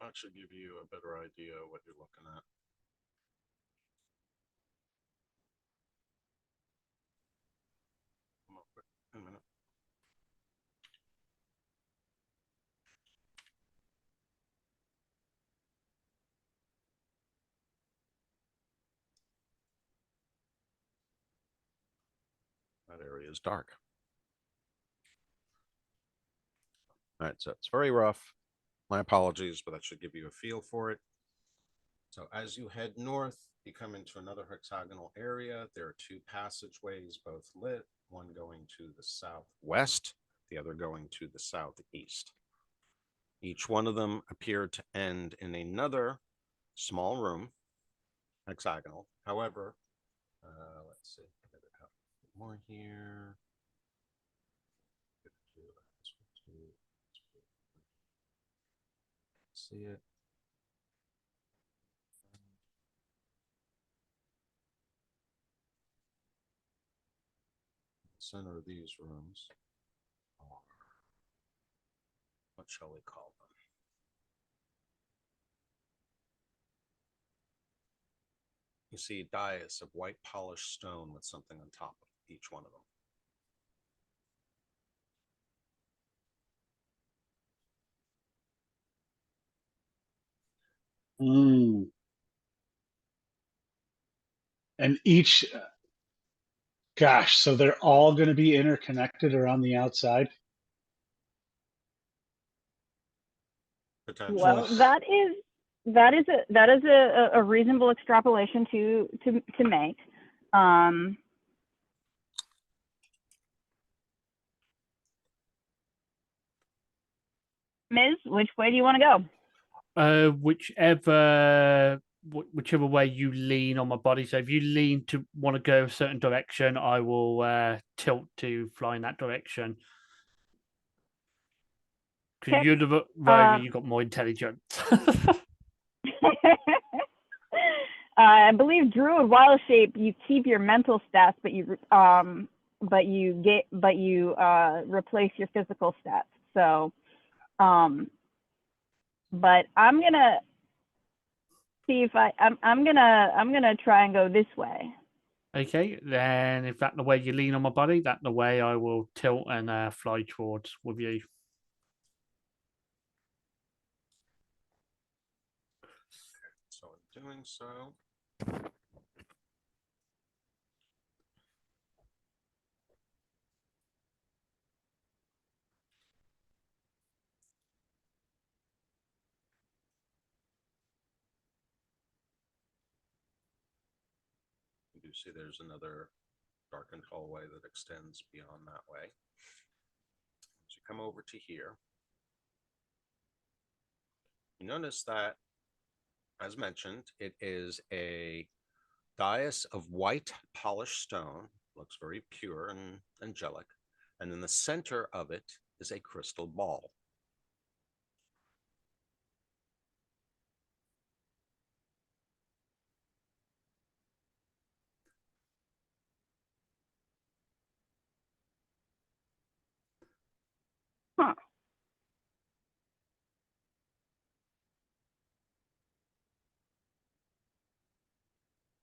That should give you a better idea of what you're looking at. Come on, quick, a minute. That area is dark. All right, so it's very rough. My apologies, but that should give you a feel for it. So as you head north, you come into another hexagonal area. There are two passageways, both lit, one going to the southwest, the other going to the southeast. Each one of them appeared to end in another small room, hexagonal. However, let's see, more here. See it. Center of these rooms are, what shall we call them? You see a dais of white polished stone with something on top of each one of them. Mm. And each, gosh, so they're all going to be interconnected around the outside? Potentially. Well, that is a reasonable extrapolation to make. Ms., which way do you want to go? Whichever way you lean on my body. So if you lean to want to go a certain direction, I will tilt to fly in that direction. Because Okay. you're the rover, you got more intelligence. I believe Druid Wild Shape, you keep your mental stats, but you replace your physical stats. So, but I'm gonna see if I'm gonna try and go this way. Okay, then if that's the way you lean on my body, that's the way I will tilt and fly towards with you. So in doing so, you do see there's another darkened hallway that extends beyond that way. As you come over to here, you notice that, as mentioned, it is a dais of white polished stone, looks very pure and angelic, and in the center of it is a crystal ball. Huh.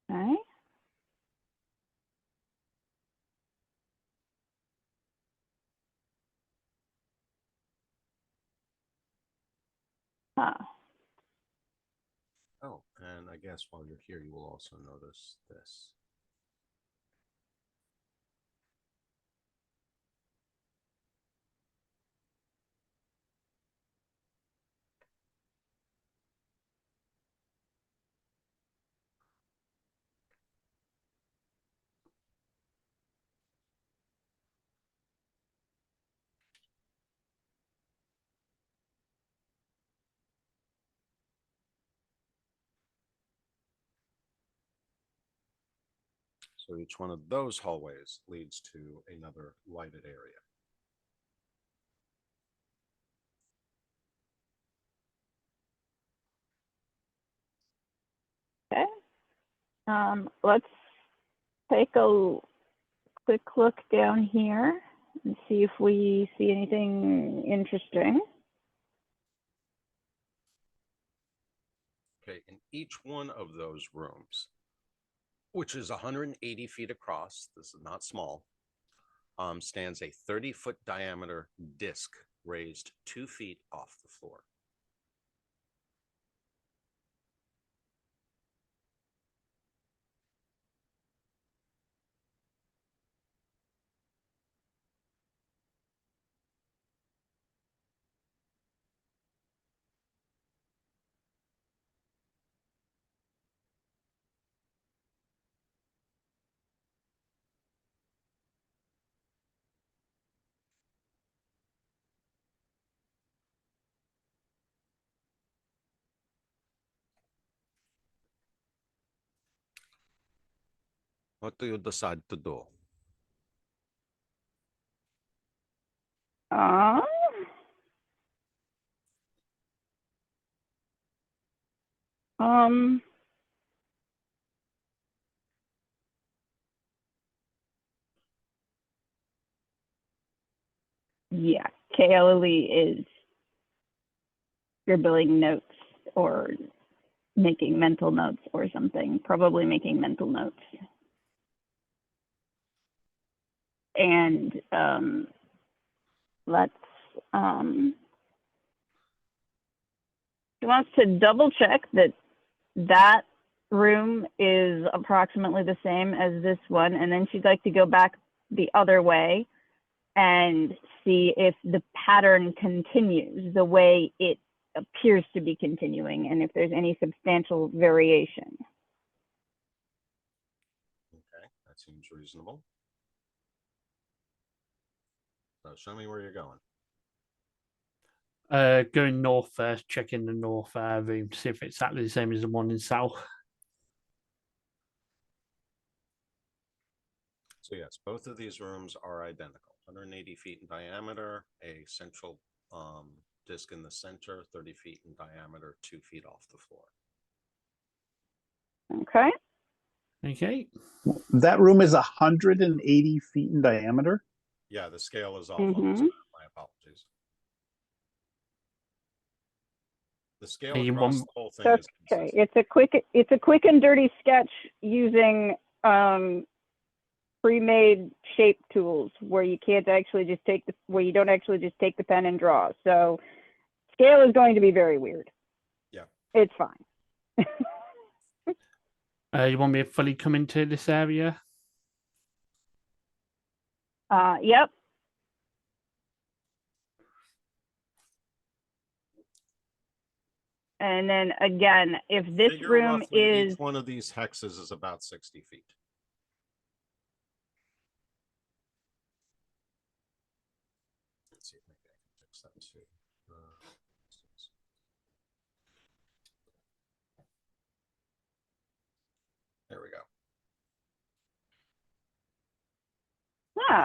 Okay. Huh. Oh, and I guess while you're here, you will also notice this. So each one of those hallways leads to another lighted area. Okay. Let's take a quick look down here and see if we see anything interesting. Okay, in each one of those rooms, which is 180 feet across, this is not small, stands a 30-foot diameter disc raised 2 feet off the floor. What do you decide to do? Um, um, yeah, KLE is scribbling notes or making mental notes or something, probably making mental notes. And let's, she wants to double check that that room is approximately the same as this one, and then she'd like to go back the other way and see if the pattern continues the way it appears to be continuing and if there's any substantial variation. Okay, that seems reasonable. So show me where you're going. Going north first, checking the north room, see if it's exactly the same as the one in south. So yes, both of these rooms are identical. 180 feet in diameter, a central disc in the center, 30 feet in diameter, 2 feet off the floor. Okay. Okay. That room is 180 feet in diameter. Yeah, the scale is off on this Mhm. map. My apologies. The scale And you across want- the whole thing That's is okay. consistent. It's a quick and dirty sketch using pre-made shape tools where you can't actually just take the where you don't actually just take the pen and draw. So scale is going to be very weird. Yeah. It's fine. You want me to fully come into this area? Yep. And then again, if this Figure room roughly is each one of these hexes is about 60 feet. Let's see if maybe I can fix that too. There we go.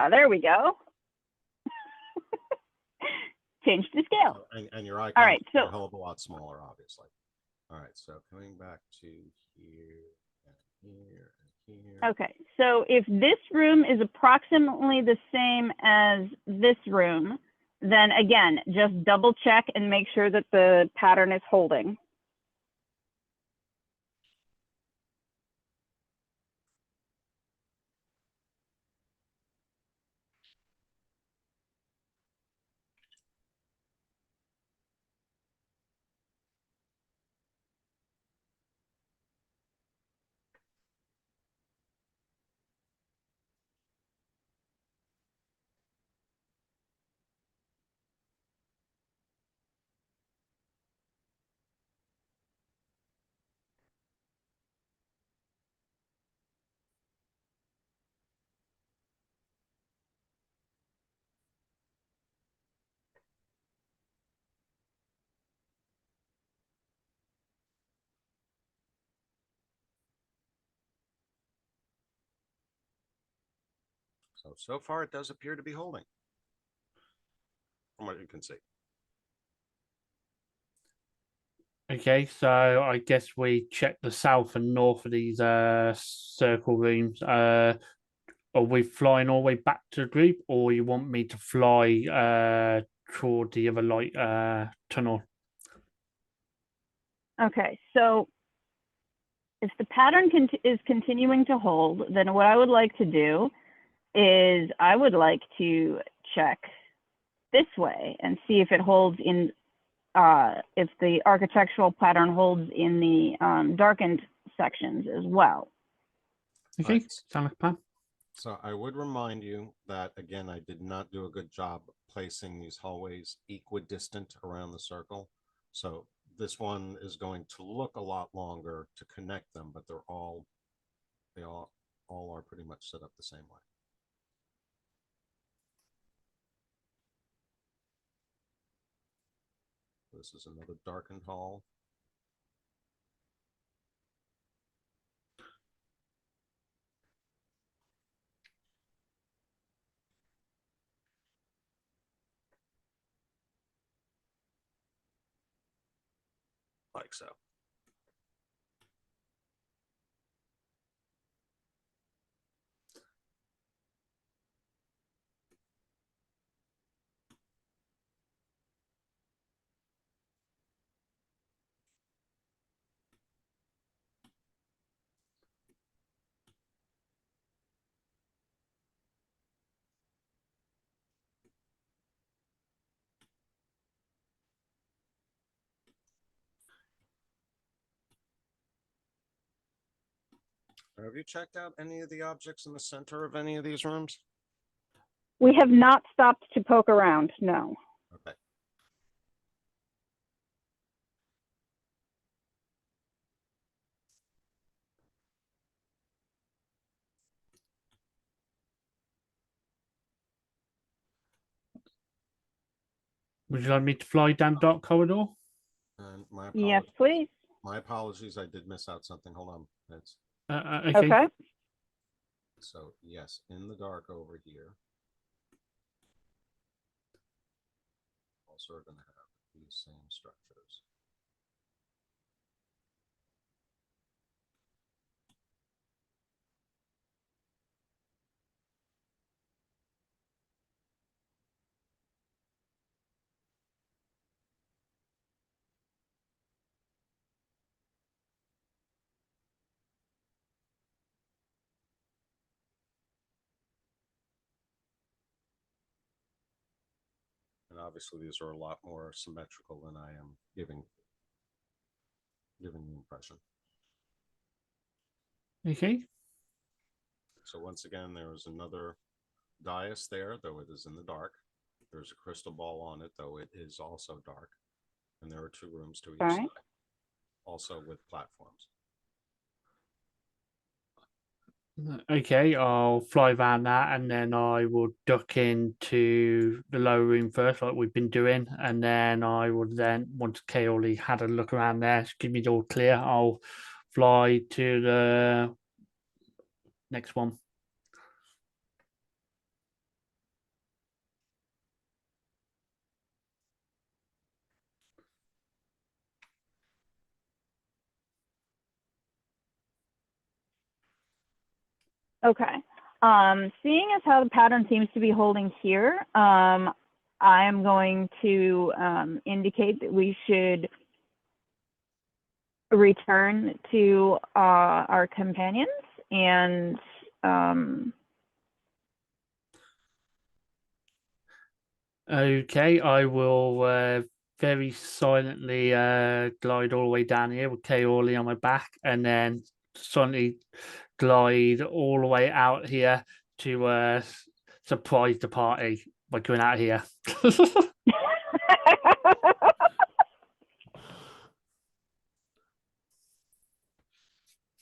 there we go. Change the scale. And your icon All right, is so a hell of a lot smaller, obviously. All right, so coming back to here and here and here. okay, so if this room is approximately the same as this room, then again, just double check and make sure that the pattern is holding. So far it does appear to be holding from what you can see. Okay, so I guess we check the south and north of these circle rooms. Are we flying all the way back to the group, or you want me to fly toward the other light tunnel? Okay, so if the pattern is continuing to hold, then what I would like to do is I would like to check this way and see if it holds in, if the architectural pattern holds in the darkened sections as well. Okay, Right. sound like a plan. So I would remind you that, again, I did not do a good job placing these hallways equidistant around the circle. So this one is going to look a lot longer to connect them, but they all are pretty much set up the same way. This is another darkened hall. Like so. Have you checked out any of the objects in the center of any of these rooms? We have not stopped to poke around, no. Okay. Would you like me to fly down dark corridor? And my Yes, apologies. please. My apologies. I did miss out something. Hold on. It's Okay. Okay. so yes, in the dark over here. Also are going to have these same structures. And obviously these are a lot more symmetrical than I am giving the impression. Okay. So once again, there is another dais there, though it is in the dark. There's a crystal ball on it, though it is also dark. And there are two rooms to each Right. side, also with platforms. Okay, I'll fly around that and then I will duck into the lower room first, like we've been doing, and then I will then, once Kaoli had a look around there, give me the all clear, I'll fly to the next one. Okay. Seeing as how the pattern seems to be holding here, I am going to indicate that we should return to our companions and Okay, I will very silently glide all the way down here with Kaoli on my back and then silently glide all the way out here to surprise the party by going out here. It's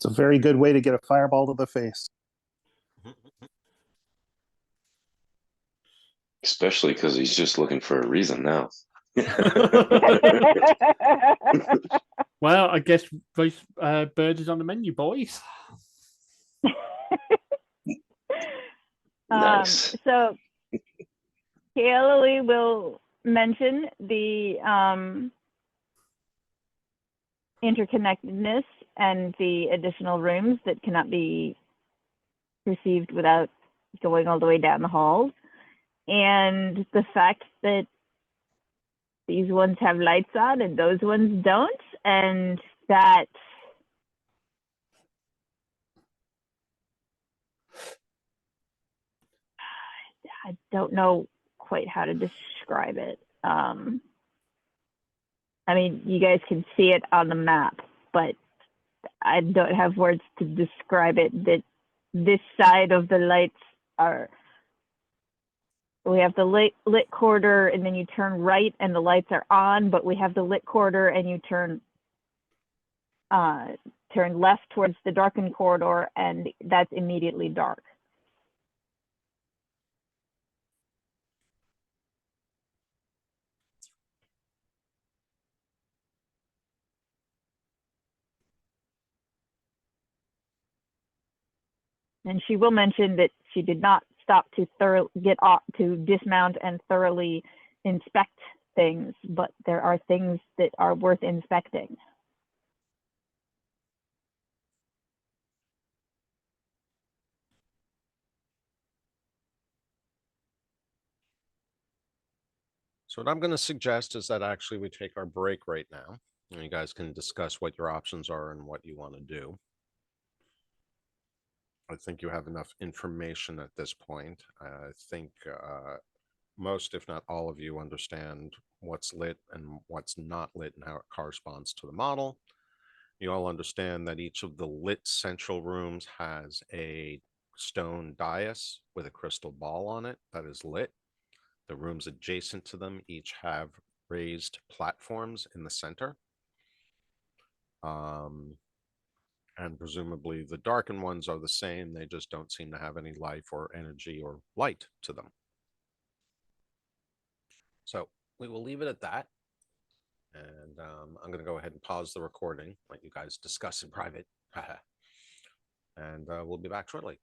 a very good way to get a fireball to the face. Especially because he's just looking for a reason now. Well, I guess roast bird is on the menu, boys. Nice. So Kaoli will mention the interconnectedness and the additional rooms that cannot be received without going all the way down the halls, and the fact that these ones have lights on and those ones don't, and that I don't know quite how to describe it. I mean, you guys can see it on the map, but I don't have words to describe it. That this side of the lights are, we have the lit corridor, and then you turn right and the lights are on, but we have the lit corridor and you turn left towards the darkened corridor, and that's immediately dark. And she will mention that she did not stop to dismount and thoroughly inspect things, but there are things that are worth inspecting. So what I'm going to suggest is that actually we take our break right now, and you guys can discuss what your options are and what you want to do. I think you have enough information at this point. I think most, if not all of you, understand what's lit and what's not lit and how it corresponds to the model. You all understand that each of the lit central rooms has a stone dais with a crystal ball on it that is lit. The rooms adjacent to them each have raised platforms in the center. And presumably the darkened ones are the same. They just don't seem to have any life or energy or light to them. So we will leave it at that. And I'm going to go ahead and pause the recording, let you guys discuss in private. And we'll be back shortly.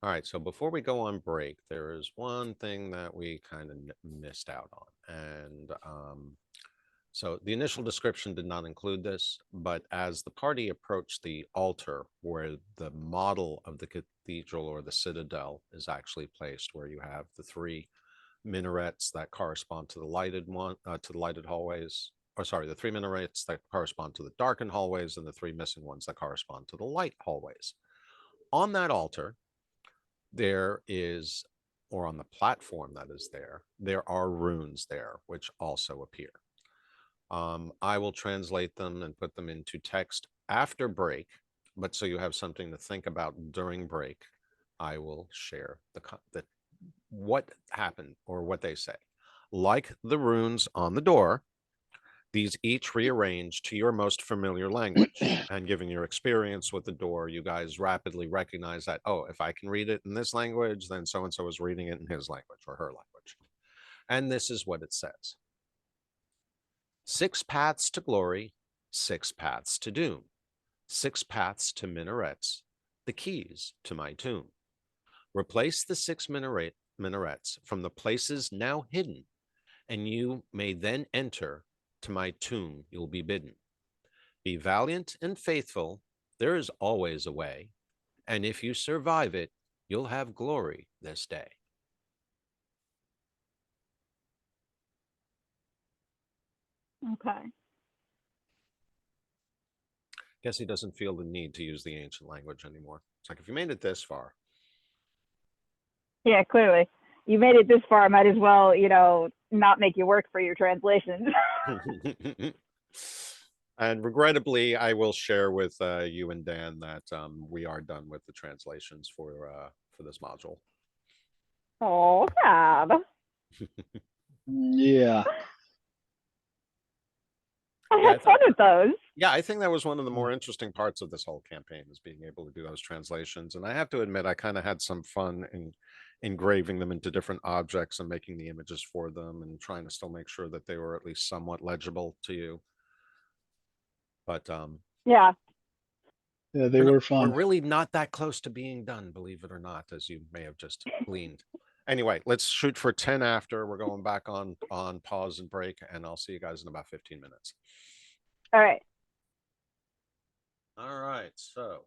All right, so before we go on break, there is one thing that we kind of missed out on. And so the initial description did not include this, but as the party approached the altar where the model of the cathedral or the citadel is actually placed, where you have the three minarets that correspond to the lighted hallways, or sorry, the three minarets that correspond to the darkened hallways and the three missing ones that correspond to the light hallways. On that altar, there is, or on the platform that is there are runes there, which also appear. I will translate them and put them into text after break, but so you have something to think about during break, I will share what happened or what they say. Like the runes on the door, these each rearrange to your most familiar language. And given your experience with the door, you guys rapidly recognize that, oh, if I can read it in this language, then so-and-so is reading it in his language or her language. And this is what it says. 6 paths to glory, 6 paths to doom, 6 paths to minarets, the keys to my tomb. Replace the 6 minarets from the places now hidden, and you may then enter to my tomb you'll be bidden. Be valiant and faithful, there is always a way, and if you survive it, you'll have glory this day. Okay. Guess he doesn't feel the need to use the ancient language anymore. It's like, if you made it this far. Yeah, clearly. You made it this far, might as well, not make you work for your translations. And regrettably, I will share with you and Dan that we are done with the translations for this module. Oh, fab. Yeah. I had fun with those. Yeah, I think that was one of the more interesting parts of this whole campaign, is being able to do those translations. And I have to admit, I kind of had some fun in engraving them into different objects and making the images for them and trying to still make sure that they were at least somewhat legible to you. But yeah, they were fun. We're really not that close to being done, believe it or not, as you may have just gleaned. Anyway, let's shoot for 10 after. We're going back on pause and break, and I'll see you guys in about 15 minutes. All right. All right, so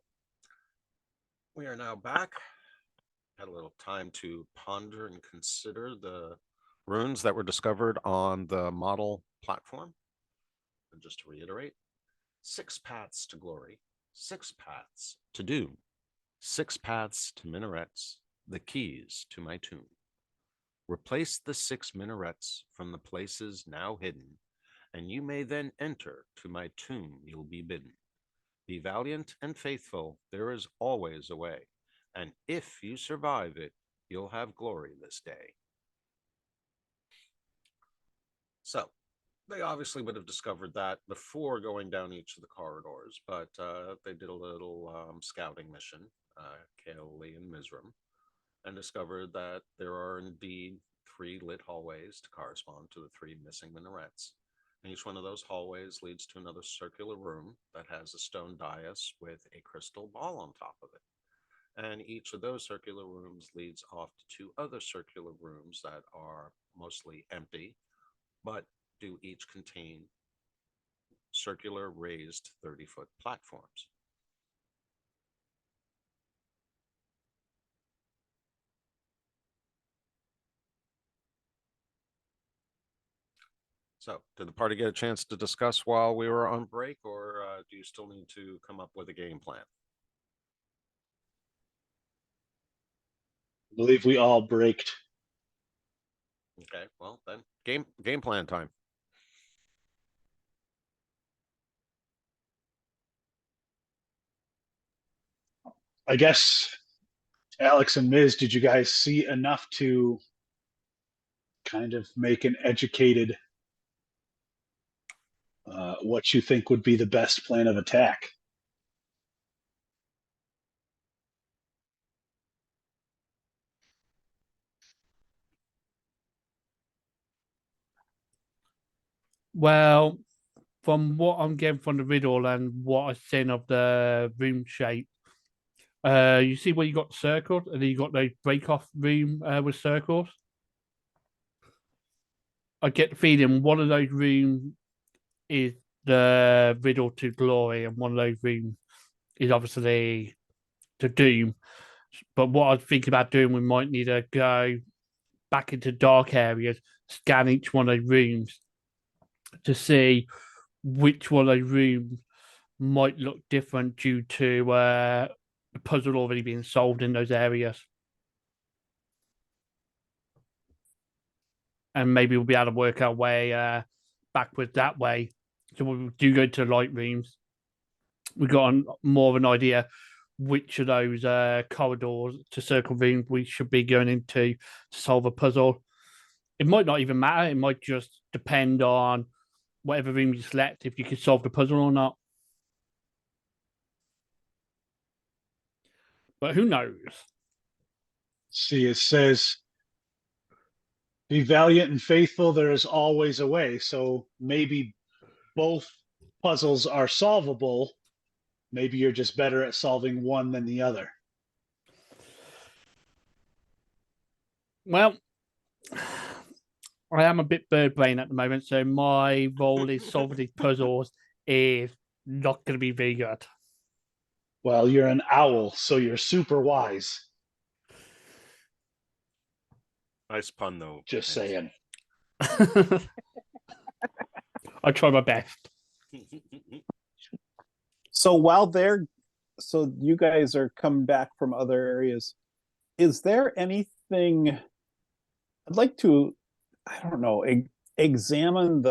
we are now back. Had a little time to ponder and consider the runes that were discovered on the model platform. And just to reiterate, 6 paths to glory, 6 paths to doom, 6 paths to minarets, the keys to my tomb. Replace the 6 minarets from the places now hidden, and you may then enter to my tomb you'll be bidden. Be valiant and faithful, there is always a way, and if you survive it, you'll have glory this day. So, they obviously would have discovered that before going down each of the corridors, but they did a little scouting mission, Kaoli and Mizram, and discovered that there are indeed 3 lit hallways to correspond to the 3 missing minarets. And each one of those hallways leads to another circular room that has a stone dais with a crystal ball on top of it. And each of those circular rooms leads off to 2 other circular rooms that are mostly empty, but do each contain circular raised 30-foot platforms. So, did the party get a chance to discuss while we were on break, or do you still need to come up with a game plan? I believe we all braked. Okay, well then, game plan time. I guess, Alex and Miz, did you guys see enough to kind of make an educated what you think would be the best plan of attack? Well, from what I'm getting from the riddle and what I've seen of the room shape, you see where you got circled, and then you got those break-off room with circles. I get the feeling one of those rooms is the riddle to glory, and one of those rooms is obviously to doom. But what I'm thinking about doing, we might need to go back into dark areas, scan each one of those rooms to see which one of those rooms might look different due to the puzzle already being solved in those areas. And maybe we'll be able to work our way backwards that way. So we do go to the light rooms. We've got more of an idea which of those corridors to circle rooms we should be going into to solve a puzzle. It might not even matter. It might just depend on whatever room you select, if you can solve the puzzle or not. But who knows? See, it says, be valiant and faithful, there is always a way. So maybe both puzzles are solvable. Maybe you're just better at solving one than the other. Well, I am a bit bird brain at the moment, so my role is solving these puzzles is not going to be very good. Well, you're an owl, so you're super wise. Nice pun, though. Just saying. I try my best. So so you guys are coming back from other areas. Is there anything I'd like to, I don't know, examine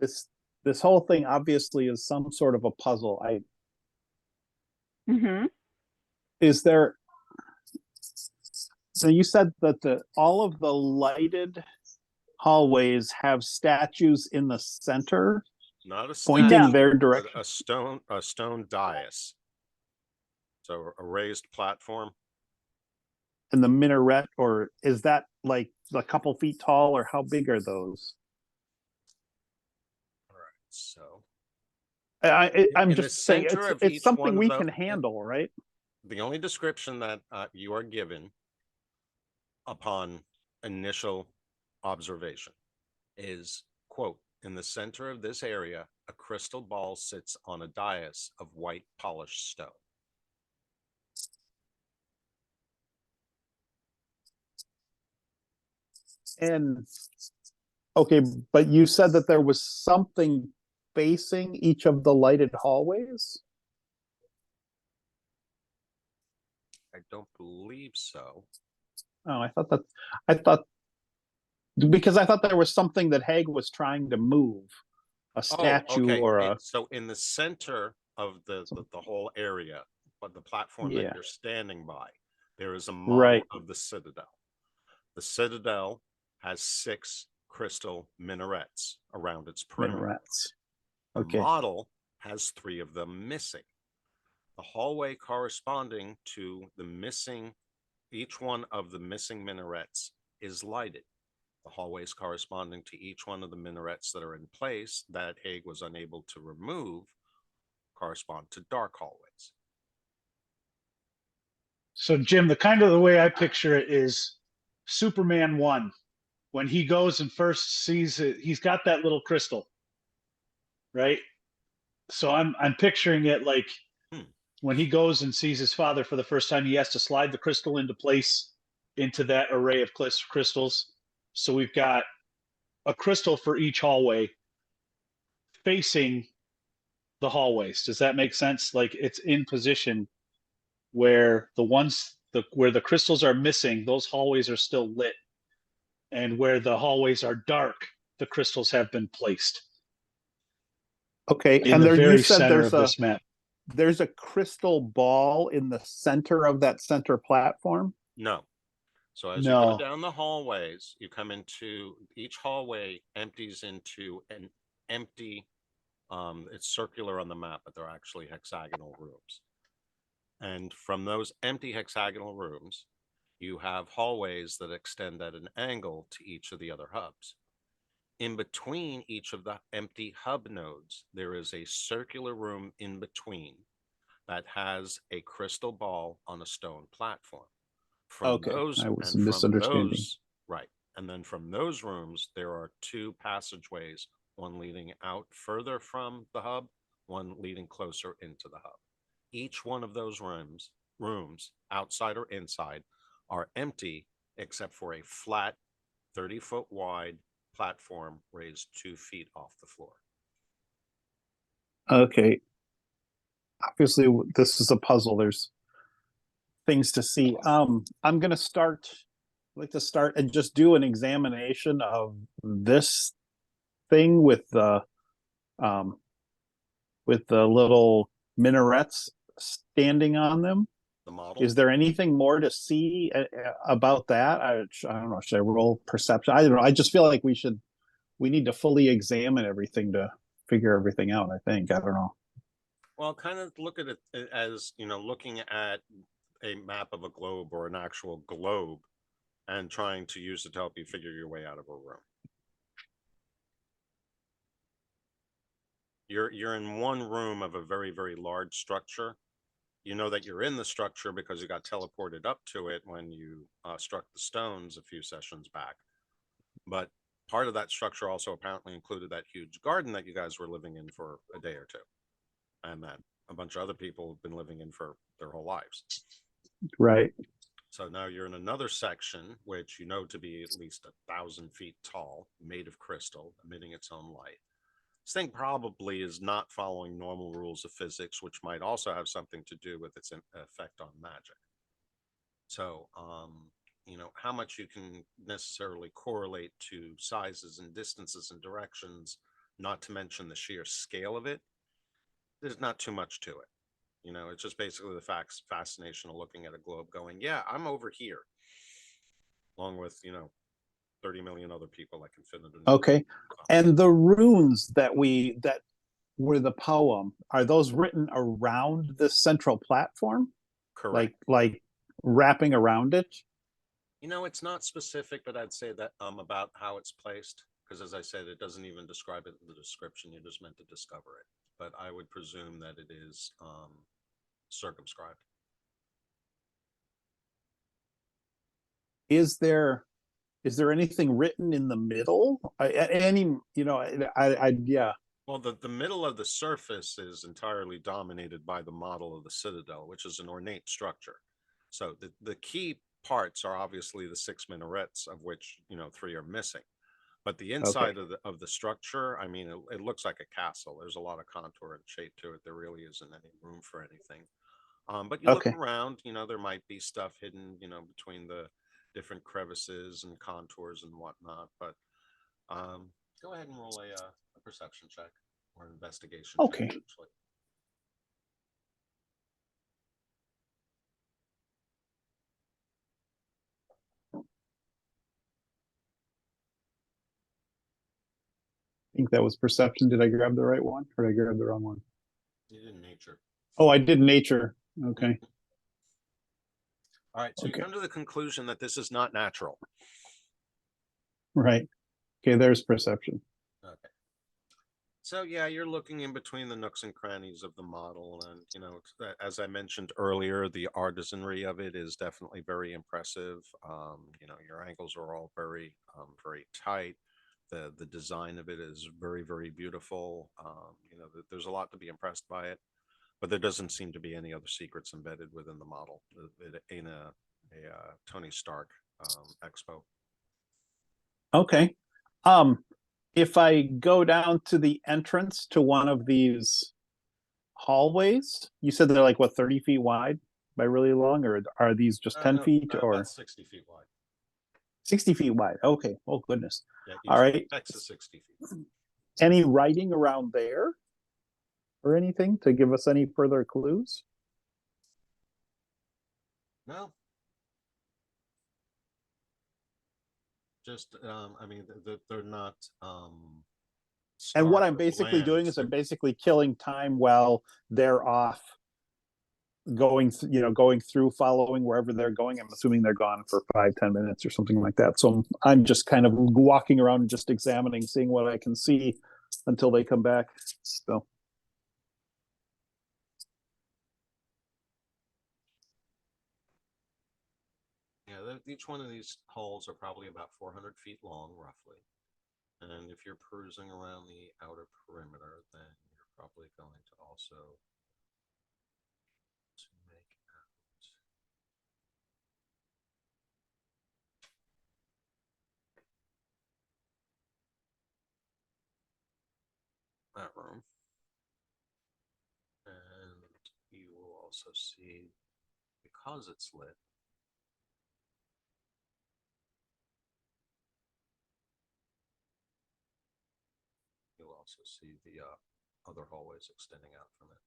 this whole thing obviously is some sort of a puzzle. Is there, so you said that all of the lighted hallways have statues in the center Not a pointing statue, their but direction. a stone dais. So a raised platform. In the minaret, or is that like a couple feet tall, or how big are those? All right, so I'm in the just saying center of it's each something one of we those- can handle, right? the only description that you are given upon initial observation is, quote, in the center of this area, a crystal ball sits on a dais of white polished stone. And okay, but you said that there was something facing each of the lighted hallways? I don't believe so. Oh, I thought because I thought there was something that Haig was trying to move, a statue okay. or a So in the center of the whole area, but the platform that yeah, you're standing by, there is a model right. of the citadel. The citadel has 6 crystal minarets around its perimeter. Minarets. The Okay. model has 3 of them missing. The hallway corresponding to the missing, each one of the missing minarets is lighted. The hallways corresponding to each one of the minarets that are in place that Haig was unable to remove correspond to dark hallways. So Jim, the way I picture it is Superman 1, when he goes and first sees it, he's got that little crystal, right? So I'm picturing it like when he goes and sees his father for the first time, he has to slide the crystal into place into that array of crystals. So we've got a crystal for each hallway facing the hallways. Does that make sense? Like it's in position where where the crystals are missing, those hallways are still lit. And where the hallways are dark, the crystals have been placed. Okay, In and the there you very said center of this map. there's a crystal ball in the center of that center platform. No. So as you go No. down the hallways, you come into each hallway empties into an empty, it's circular on the map, but they're actually hexagonal rooms. And from those empty hexagonal rooms, you have hallways that extend at an angle to each of the other hubs. In between each of the empty hub nodes, there is a circular room in between that has a crystal ball on a stone platform. From Okay, those, I was and from misunderstanding. those, right. And then from those rooms, there are 2 passageways, one leading out further from the hub, one leading closer into the hub. Each one of those rooms, outside or inside, are empty except for a flat 30-foot wide platform raised 2 feet off the floor. Okay. Obviously, this is a puzzle. There's things to see. I'm gonna like to start and just do an examination of this thing with the little minarets standing on them. The model. Is there anything more to see about that? I don't know. Should I roll perception? I don't know. I just feel like we need to fully examine everything to figure everything out. I think. I don't know. Well, kind of look at it as, looking at a map of a globe or an actual globe and trying to use it to help you figure your way out of a room. You're in one room of a very, very large structure. You know that you're in the structure because you got teleported up to it when you struck the stones a few sessions back. But part of that structure also apparently included that huge garden that you guys were living in for a day or two, and that a bunch of other people have been living in for their whole lives. Right. So now you're in another section, which you know to be at least 1,000 feet tall, made of crystal, emitting its own light. This thing probably is not following normal rules of physics, which might also have something to do with its effect on magic. So, how much you can necessarily correlate to sizes and distances and directions, not to mention the sheer scale of it, there's not too much to it. It's just basically the fascination of looking at a globe going, yeah, I'm over here, along with, 30 million other people that can fit into. Okay. And the runes that were the poem, are those written around the central platform? Correct. Like wrapping around it? It's not specific, but I'd say that about how it's placed, because as I said, it doesn't even describe it in the description. You're just meant to discover it. But I would presume that it is circumscribed. Is there anything written in the middle? Yeah. Well, the middle of the surface is entirely dominated by the model of the citadel, which is an ornate structure. So the key parts are obviously the 6 minarets, of which 3 are missing. But the inside of the structure, I mean, it looks like a castle. There's a lot of contour and shape to it. There really isn't any room for anything. But you look Okay. around, there might be stuff hidden, between the different crevices and contours and whatnot. But go ahead and roll a perception check or an investigation check, Okay. actually. I think that was perception. Did I grab the right one or did I grab the wrong one? You did nature. Oh, I did nature. Okay. All right, so you Okay. come to the conclusion that this is not natural. Right. Okay, there's perception. Okay. So yeah, you're looking in between the nooks and crannies of the model, and as I mentioned earlier, the artisanry of it is definitely very impressive. Your angles are all very, very tight. The design of it is very, very beautiful. There's a lot to be impressed by it, but there doesn't seem to be any other secrets embedded within the model. It ain't a Tony Stark expo. Okay. If I go down to the entrance to one of these hallways, you said they're like what, 30 feet wide by really long, or are these just 10 No, feet or about 60 feet wide. 60 feet wide? Okay. Oh goodness. Yeah, All right. Texas 60 feet. Any writing around there or anything to give us any further clues? No. Just, they're not. And what stark I'm basically doing lands. is I'm basically killing time while they're off going through, following wherever they're going. I'm assuming they're gone for 5-10 minutes or something like that. So I'm just kind of walking around and just examining, seeing what I can see until they come back. So Yeah, each one of these halls are probably about 400 feet long, roughly. And if you're cruising around the outer perimeter, then you're probably going to also make out that room. And you will also see, because it's lit, you'll also see the other hallways extending out from it.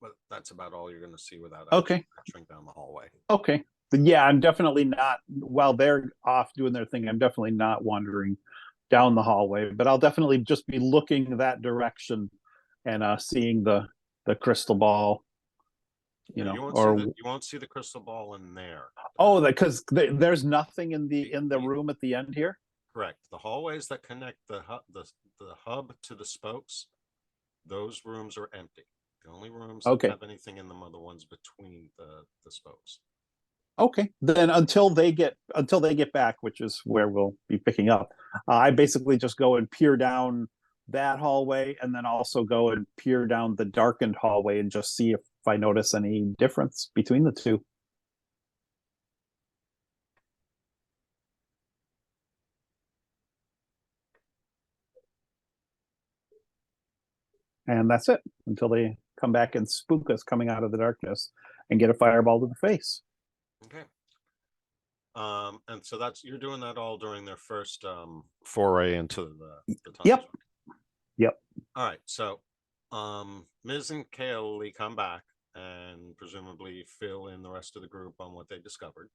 But that's about all you're going to see without okay. entering down the hallway. Okay. Yeah, I'm definitely not, while they're off doing their thing, I'm definitely not wandering down the hallway, but I'll definitely just be looking that direction and seeing the crystal ball, you won't see the crystal ball in there. Because there's nothing in the room at the end here. Correct. The hallways that connect the hub to the spokes, those rooms are empty. The only rooms that have anything in them are the ones between the spokes. Okay, then until they get back, which is where we'll be picking up, I basically just go and peer down that hallway, and then also go and peer down the darkened hallway and just see if I notice any difference between the two. And that's it until they come back and spook us coming out of the darkness and get a fireball to the face. Okay. And so you're doing that all during their first foray into the tunnels. Yep. All right. So Ms. and Kaylee come back and presumably fill in the rest of the group on what they discovered.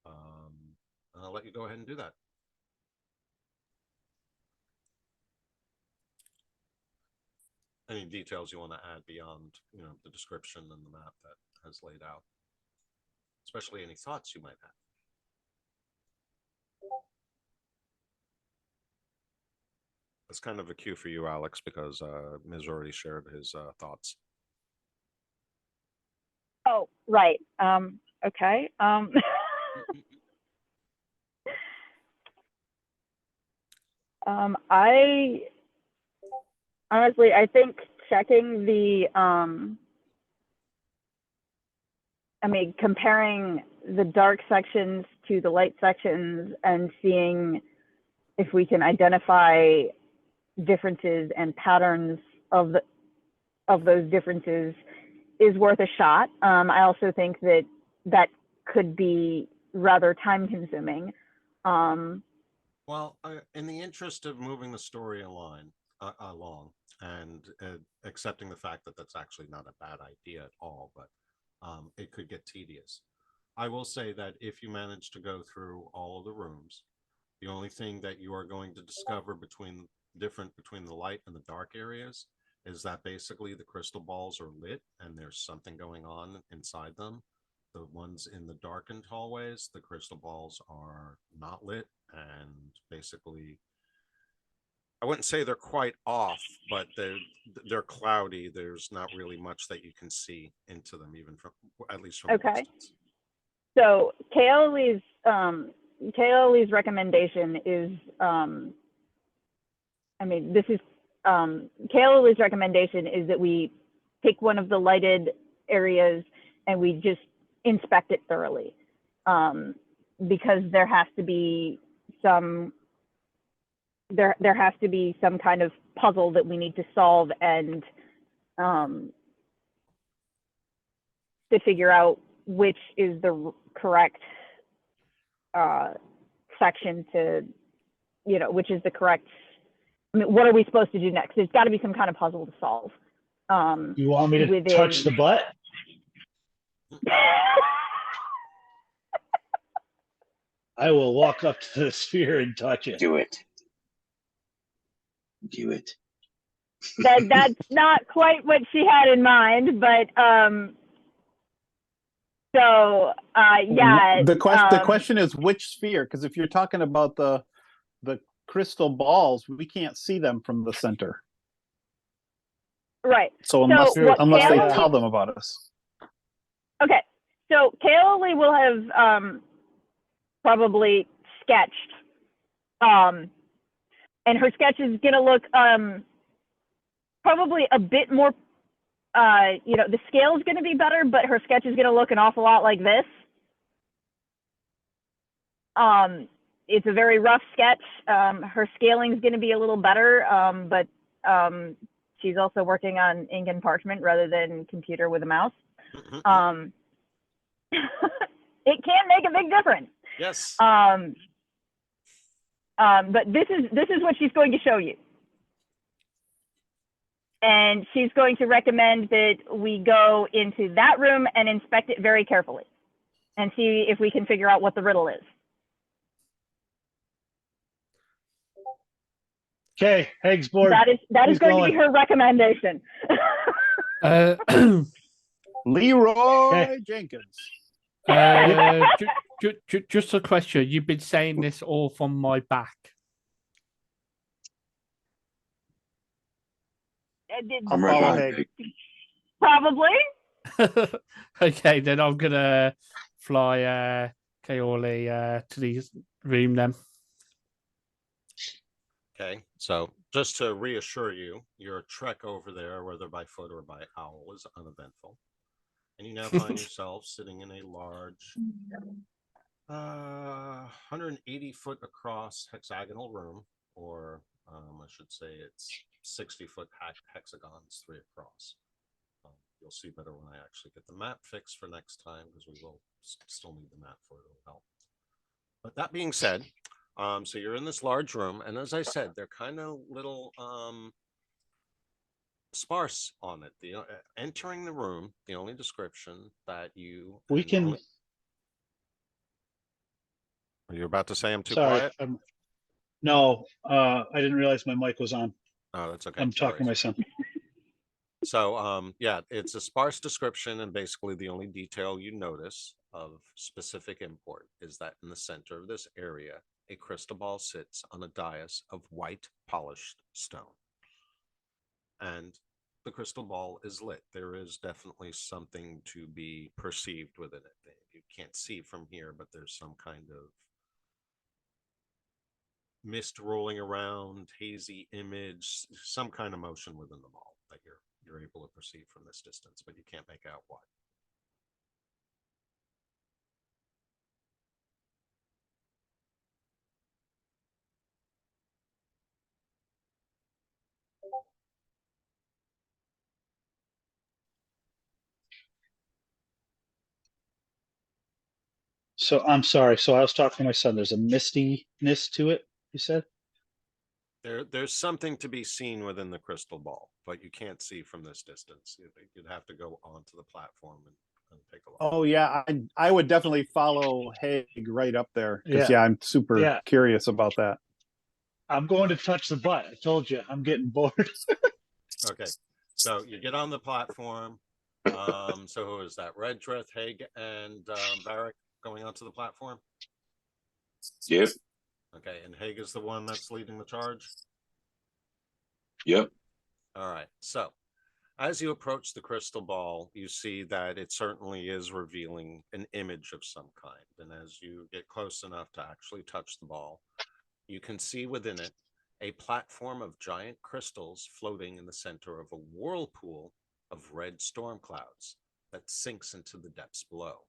And I'll let you go ahead and do that. Any details you want to add beyond, the description and the map that has laid out, especially any thoughts you might have. That's kind of a cue for you, Alex, because Ms. already shared his thoughts. Oh, right. Okay. I honestly, I think checking comparing the dark sections to the light sections and seeing if we can identify differences and patterns of those differences is worth a shot. I also think that that could be rather time consuming. Well, in the interest of moving the story along and accepting the fact that that's actually not a bad idea at all, but it could get tedious. I will say that if you manage to go through all of the rooms, the only thing that you are going to discover between the light and the dark areas is that basically the crystal balls are lit and there's something going on inside them. The ones in the darkened hallways, the crystal balls are not lit, and basically, I wouldn't say they're quite off, but they're cloudy. There's not really much that you can see into them, even from, at least from a Okay. distance. So Kaoli's recommendation is, Kaoli's recommendation is that we pick one of the lighted areas and we just inspect it thoroughly, because there has to be some kind of puzzle that we need to solve, and to figure out which is the correct section to, which is the correct. What are we supposed to do next? There's got to be some kind of puzzle to solve. You want me to touch the butt? I will walk up to the sphere and touch it. Do it. Do it. That's not quite what she had in mind, but yeah. The question is which sphere? Because if you're talking about the crystal balls, we can't see them from the center. Right. So unless they Kaoli, tell them about us. Okay. So Kaoli will have probably sketched, and her sketch is gonna look probably a bit more. The scale is gonna be better, but her sketch is gonna look an awful lot like this. It's a very rough sketch. Her scaling is going to be a little better, but she's also working on ink and parchment rather than computer with a mouse. It can make a big difference. Yes. But this is what she's going to show you, and she's going to recommend that we go into that room and inspect it very carefully, and see if we can figure out what the riddle is. Okay, Haig's board. That is going to be her recommendation. Leroy Jenkins. Just a question. You've been saying this all from my back. I'm ready. Probably. Okay, then I'm gonna fly Kaoli to the room then. Okay, so just to reassure you, your trek over there, whether by foot or by owl, is uneventful. And you now find yourself sitting in a large 180-foot across hexagonal room, or I should say it's 60-foot hexagons, 3 across. You'll see better when I actually get the map fixed for next time, because we will still need the map for it. It'll help. But that being said, so you're in this large room, and as I said, they're kind of little sparse on it. The entering the room, the only description that you can. Are you about to say I'm too Sorry, quiet? No, I didn't realize my mic was on. Oh, that's okay. I'm talking to my son. So, yeah, it's a sparse description, and basically the only detail you notice of specific import is that in the center of this area, a crystal ball sits on a dais of white polished stone. And the crystal ball is lit. There is definitely something to be perceived within it. You can't see from here, but there's some kind of mist rolling around, hazy image, some kind of motion within the ball that you're able to perceive from this distance, but you can't make out what. So I'm sorry. So I was talking to my son. There's a mistiness to it, you said? There's something to be seen within the crystal ball, but you can't see from this distance. You'd have to go onto the platform and take a look. Oh yeah, I would definitely follow Haig right up there because Yeah. I'm super Yeah. curious about that. I'm going to touch the butt. I told you, I'm getting bored. Okay, so you get on the platform. So who is that? Redrith, Haig, and Varric going onto the platform. Yep. Okay, and Haig is the one that's leading the charge. Yep. All right. So as you approach the crystal ball, you see that it certainly is revealing an image of some kind. And as you get close enough to actually touch the ball, you can see within it a platform of giant crystals floating in the center of a whirlpool of red storm clouds that sinks into the depths below.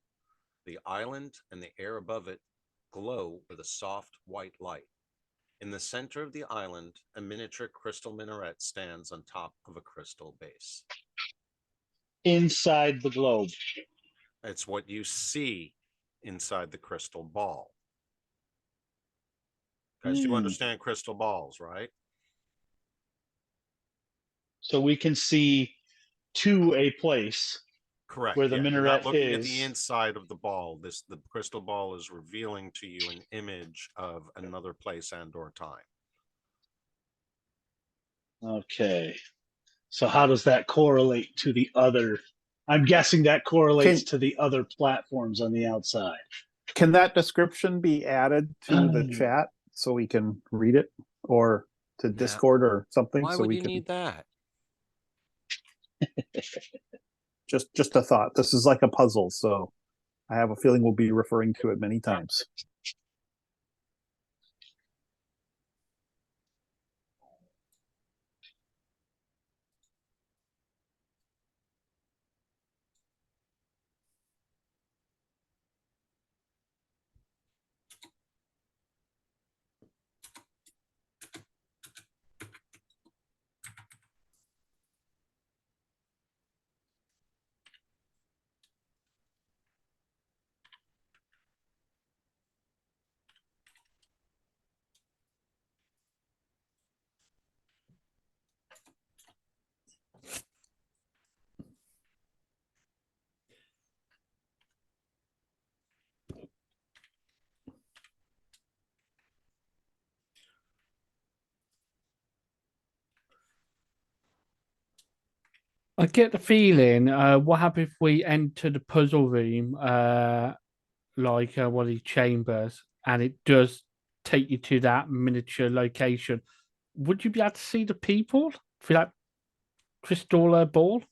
The island and the air above it glow with a soft white light. In the center of the island, a miniature crystal minaret stands on top of a crystal base. Inside the globe. It's what you see inside the crystal ball. Guys, you understand crystal balls, right? So we can see to a place Correct. where the You're not minaret looking at the is. inside of the ball. The crystal ball is revealing to you an image of another place and or time. Okay. So how does that correlate to the other? I'm guessing that correlates to the other platforms on the outside. Can that description be added to the chat so we can read it, or to Discord or something? Why so would we you can need that? just a thought. This is like a puzzle, so I have a feeling we'll be referring to it many times. I get the feeling, what happens if we enter the puzzle room, like one of these chambers, and it does take you to that miniature location? Would you be able to see the people for that crystal ball?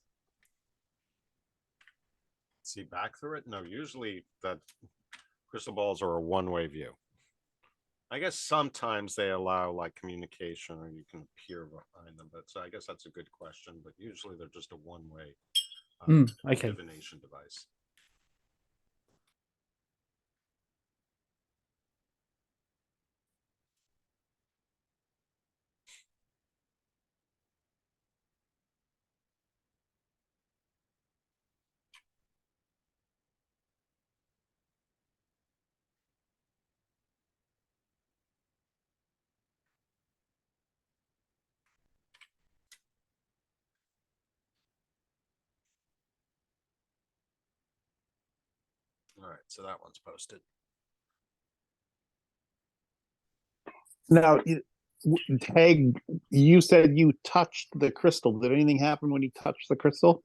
See back through it? No, usually that crystal balls are a one-way view. I guess sometimes they allow like communication or you can peer behind them, but so I guess that's a good question, but usually they're just a one-way Okay. divination device. All right, so that one's posted. Now, Haig, you said you touched the crystal. Did anything happen when you touched the crystal?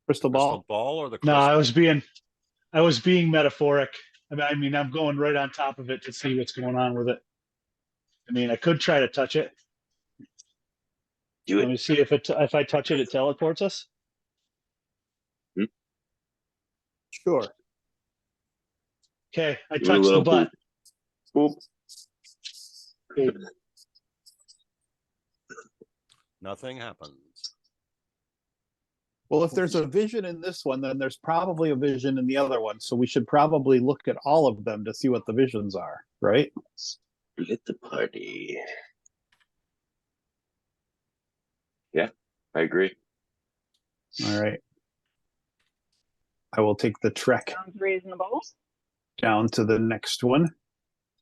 Crystal ball? Crystal ball or the No, crystal? I was being metaphoric. I mean, I'm going right on top of it to see what's going on with it. I mean, I could try to touch it. Do Let it. me see if I touch it, it teleports us. Sure. Okay, I Give it a touched the little butt. Boop. Okay. Nothing happens. Well, if there's a vision in this one, then there's probably a vision in the other one. So we should probably look at all of them to see what the visions are, right? Split the party. Yeah, I agree. All right. I will take the trek. Sounds reasonable. down to the next one.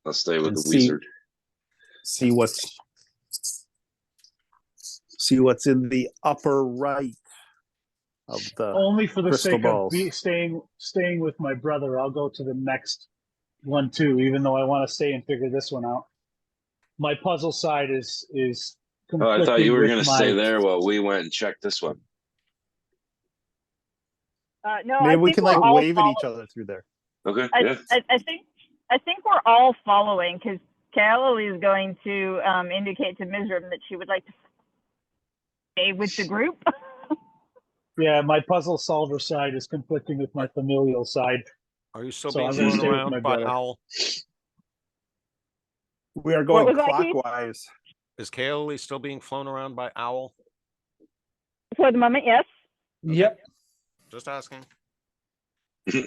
I'll stay with And the see- wizard. See what's in the upper right of the Only for the crystal sake balls. of staying with my brother, I'll go to the next one too, even though I want to stay and figure this one out. My puzzle side is Oh, I thought you were with going to stay there while we went and checked this one. No, Maybe I we think can we're like all wave at follow- each other through there. Okay, I, yeah. I think we're all following because Kayla is going to indicate to Mizram that she would like to stay with the group. Yeah, my puzzle solver side is conflicting with my familial side. Are you still So being I'm gonna flown stay with my around by brother. Owl? We are going was that, Keith? clockwise. Is Kaoli still being flown around by Owl? For the moment, yes. Yep. Just asking. No,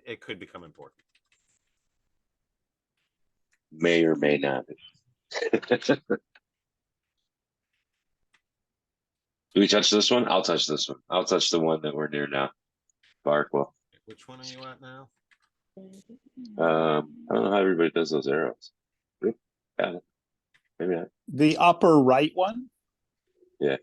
it could become important. May or may not. Do we touch this one? I'll touch this one. I'll touch the one that we're near now. Barkwell. Which one are you at now? I don't know how everybody does those arrows. Oop, got it. Maybe not. The upper right one. Yeah.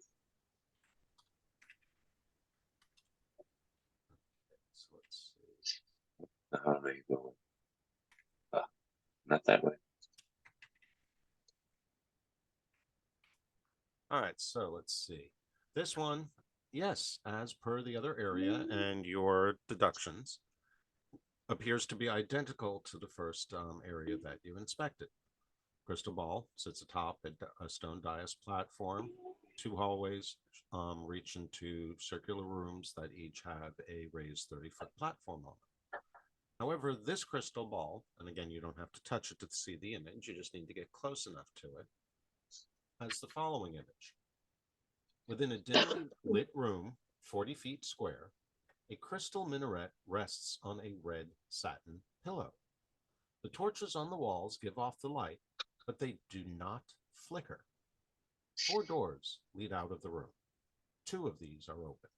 So let's see. How are they going? Not that way. All right, so let's see. This one, yes, as per the other area and your deductions, appears to be identical to the first area that you inspected. Crystal ball sits atop a stone dais platform. 2 hallways reach into circular rooms that each have a raised 30-foot platform on them. However, this crystal ball, and again, you don't have to touch it to see the image, you just need to get close enough to it, has the following image. Within a dimly lit room, 40 feet square, a crystal minaret rests on a red satin pillow. The torches on the walls give off the light, but they do not flicker. 4 doors lead out of the room. 2 of these are open.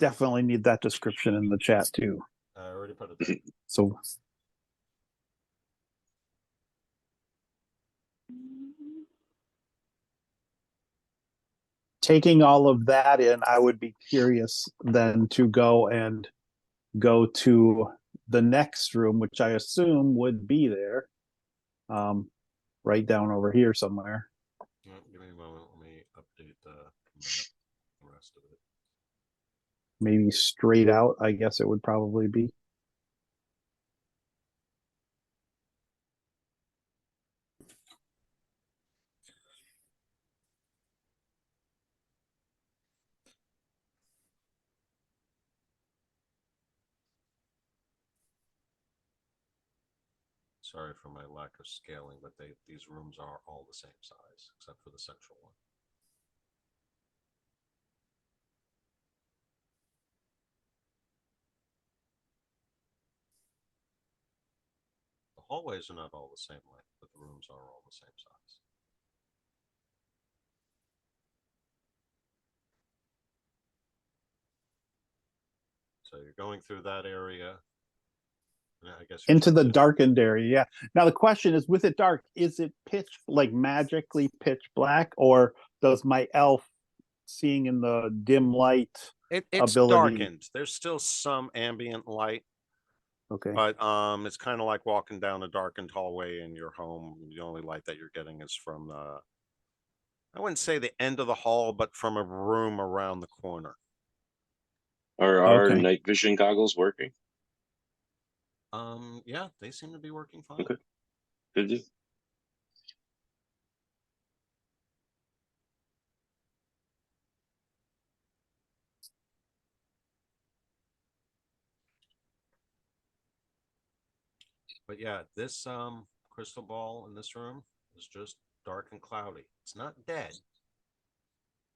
Definitely need that description in the chat too. I already put it there. So taking all of that in, I would be curious then to go to the next room, which I assume would be there, right down over here somewhere. Give me a moment. Let me update the rest of it. Maybe straight out, I guess it would probably be. Sorry for my lack of scaling, but these rooms are all the same size, except for the central one. The hallways are not all the same length, but the rooms are all the same size. So you're going through that area. I guess Into the darkened area, yeah. Now the question is, with it dark, is it pitch, like magically pitch black, or does my elf seeing in the dim light it's ability? darkened. There's still some ambient light, Okay. but it's kind of like walking down a darkened hallway in your home. The only light that you're getting is from the, I wouldn't say the end of the hall, but from a room around the corner. Are our Okay. night vision goggles working? Yeah, they seem to be working fine. Okay. Good deal. But yeah, this crystal ball in this room is just dark and cloudy. It's not dead,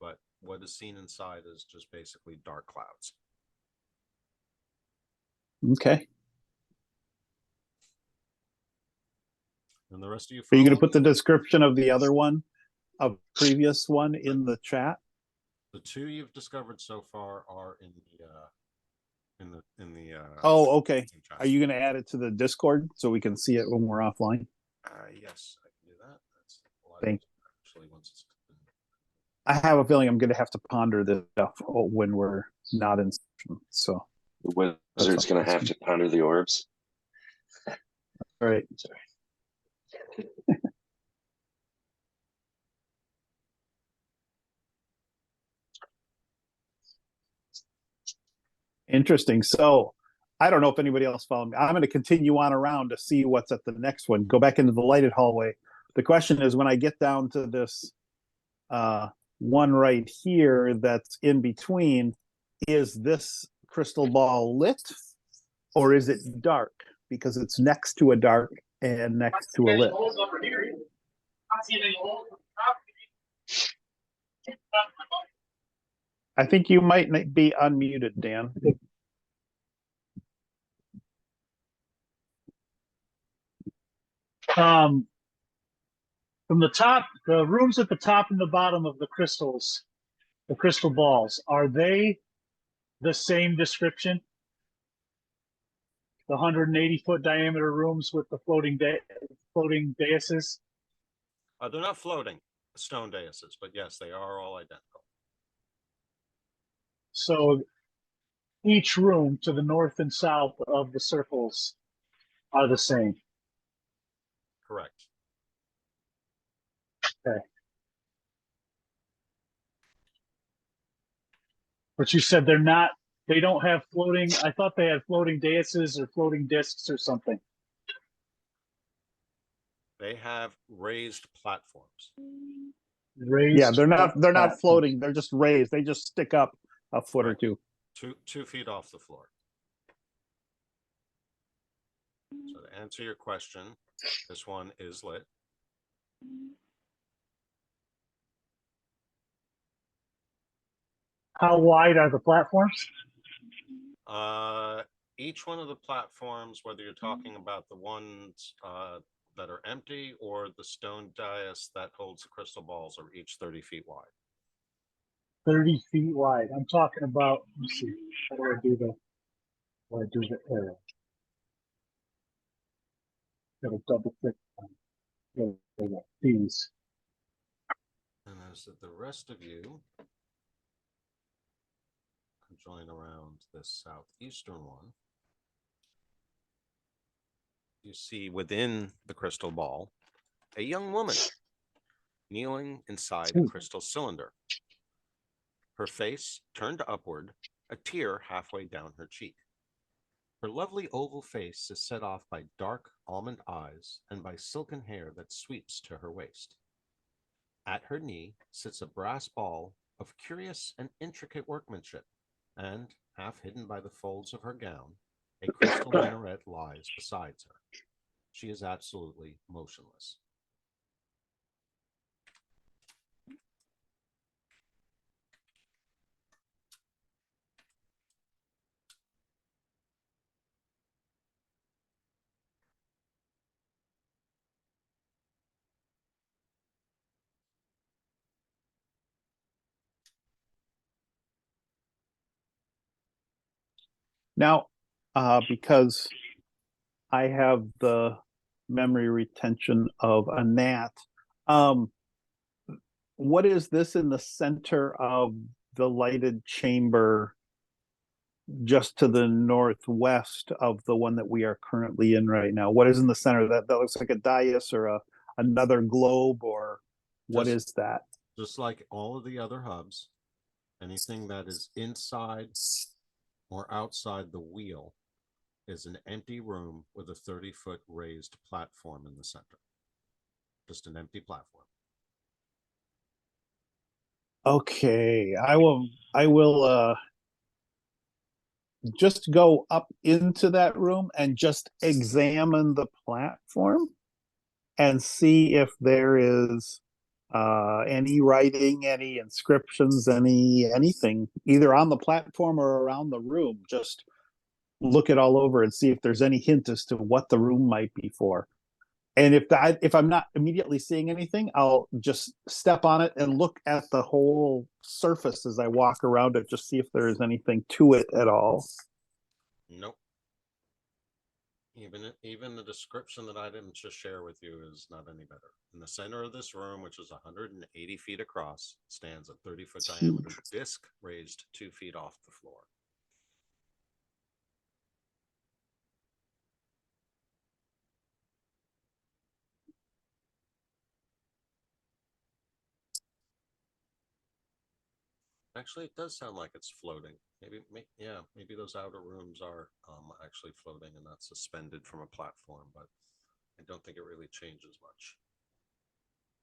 but what is seen inside is just basically dark clouds. Okay. And the rest of you Are you going to follow put the me? description of the other one a previous one in the chat? The two you've discovered so far are in the Oh, okay. in chat. Are you going to add it to the Discord so we can see it when we're offline? Yes, I can do that. That's a lot Thank easier, actually once it's I have a feeling I'm going to have to ponder this stuff when we're not in session. So, The wizard's gonna have to ponder the orbs. all right. Sorry. Interesting. So, I don't know if anybody else followed me. I'm going to continue on around to see what's at the next one. Go back into the lighted hallway. The question is, when I get down to this one right here that's in between, is this crystal ball lit or is it dark? Because it's next to a dark and next to a lit. I think you might be unmuted, Dan. From the top, the rooms at the top and the bottom of the crystals, the crystal balls, are they the same description? The 180-foot diameter rooms with the floating daises? they're not floating stone daises, but yes, they are all identical. So each room to the north and south of the circles are the same. Correct. Okay. But you said they don't have floating. I thought they had floating daises or floating discs or something. They have raised platforms. Raised Yeah, they're not platforms. floating. They're just raised. They just stick up a foot or Right. two. 2 feet off the floor. So to answer your question, this one is lit. How wide are the platforms? Each one of the platforms, whether you're talking about the ones that are empty or the stone dais that holds the crystal balls, are each 30 feet wide. 30 feet wide. I'm talking about, let's see, how do I do the arrow? Gotta double click on these. And as the rest of you can join around this southeastern one, you see within the crystal ball a young woman kneeling inside a crystal cylinder. Her face turned upward, a tear halfway down her cheek. Her lovely oval face is set off by dark almond eyes and by silken hair that sweeps to her waist. At her knee sits a brass ball of curious and intricate workmanship, and, half hidden by the folds of her gown, a crystal minaret lies beside her. She is absolutely motionless. Now, because I have the memory retention of a gnat, what is this in the center of the lighted chamber just to the northwest of the one that we are currently in right now? What is in the center? That looks like a dais or another globe, or what is that? Just like all of the other hubs, anything that is inside or outside the wheel is an empty room with a 30-foot raised platform in the center. Just an empty platform. Okay, I will just go up into that room and just examine the platform and see if there is any writing, any inscriptions, anything either on the platform or around the room. Just look it all over and see if there's any hint as to what the room might be for. And if I'm not immediately seeing anything, I'll just step on it and look at the whole surface as I walk around it, just see if there is anything to it at all. Nope. Even the description that I didn't just share with you is not any better. In the center of this room, which is 180 feet across, stands a 30-foot diameter disc raised 2 feet off the floor. Actually, it does sound like it's floating. Maybe those outer rooms are actually floating and not suspended from a platform, but I don't think it really changes much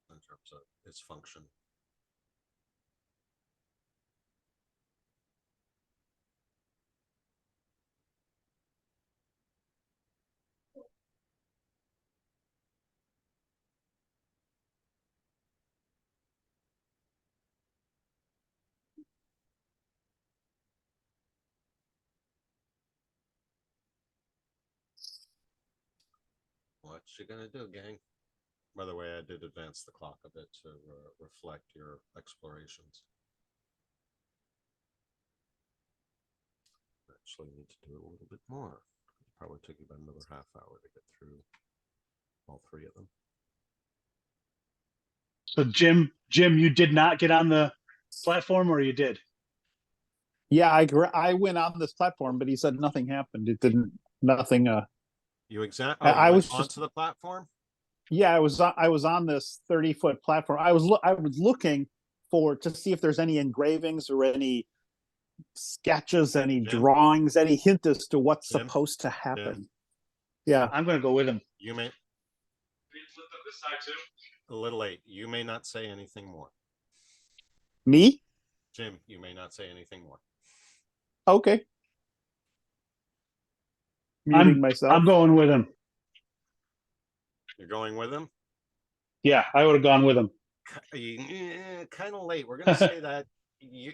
in terms of its function. What you gonna do, gang? By the way, I did advance the clock a bit to reflect your explorations. Actually need to do a little bit more. It'll probably take you about another half hour to get through all 3 of them. So Jim, you did not get on the platform, or you did? Yeah, I went on this platform, but he said nothing happened. It didn't. Nothing. You I was onto just the platform. Yeah, I was on this 30-foot platform. I was looking to see if there's any engravings or any sketches, any Jim? drawings, any hint as to what's Jim? supposed to happen. Jim? Yeah. I'm going to go with him. You may. Flip up this side too. A little late. You may not say anything more. Me? Jim, you may not say anything more. Okay. Muting myself. I'm going with him. You're going with him? Yeah, I would have gone with him. Kind of late. We're going to say that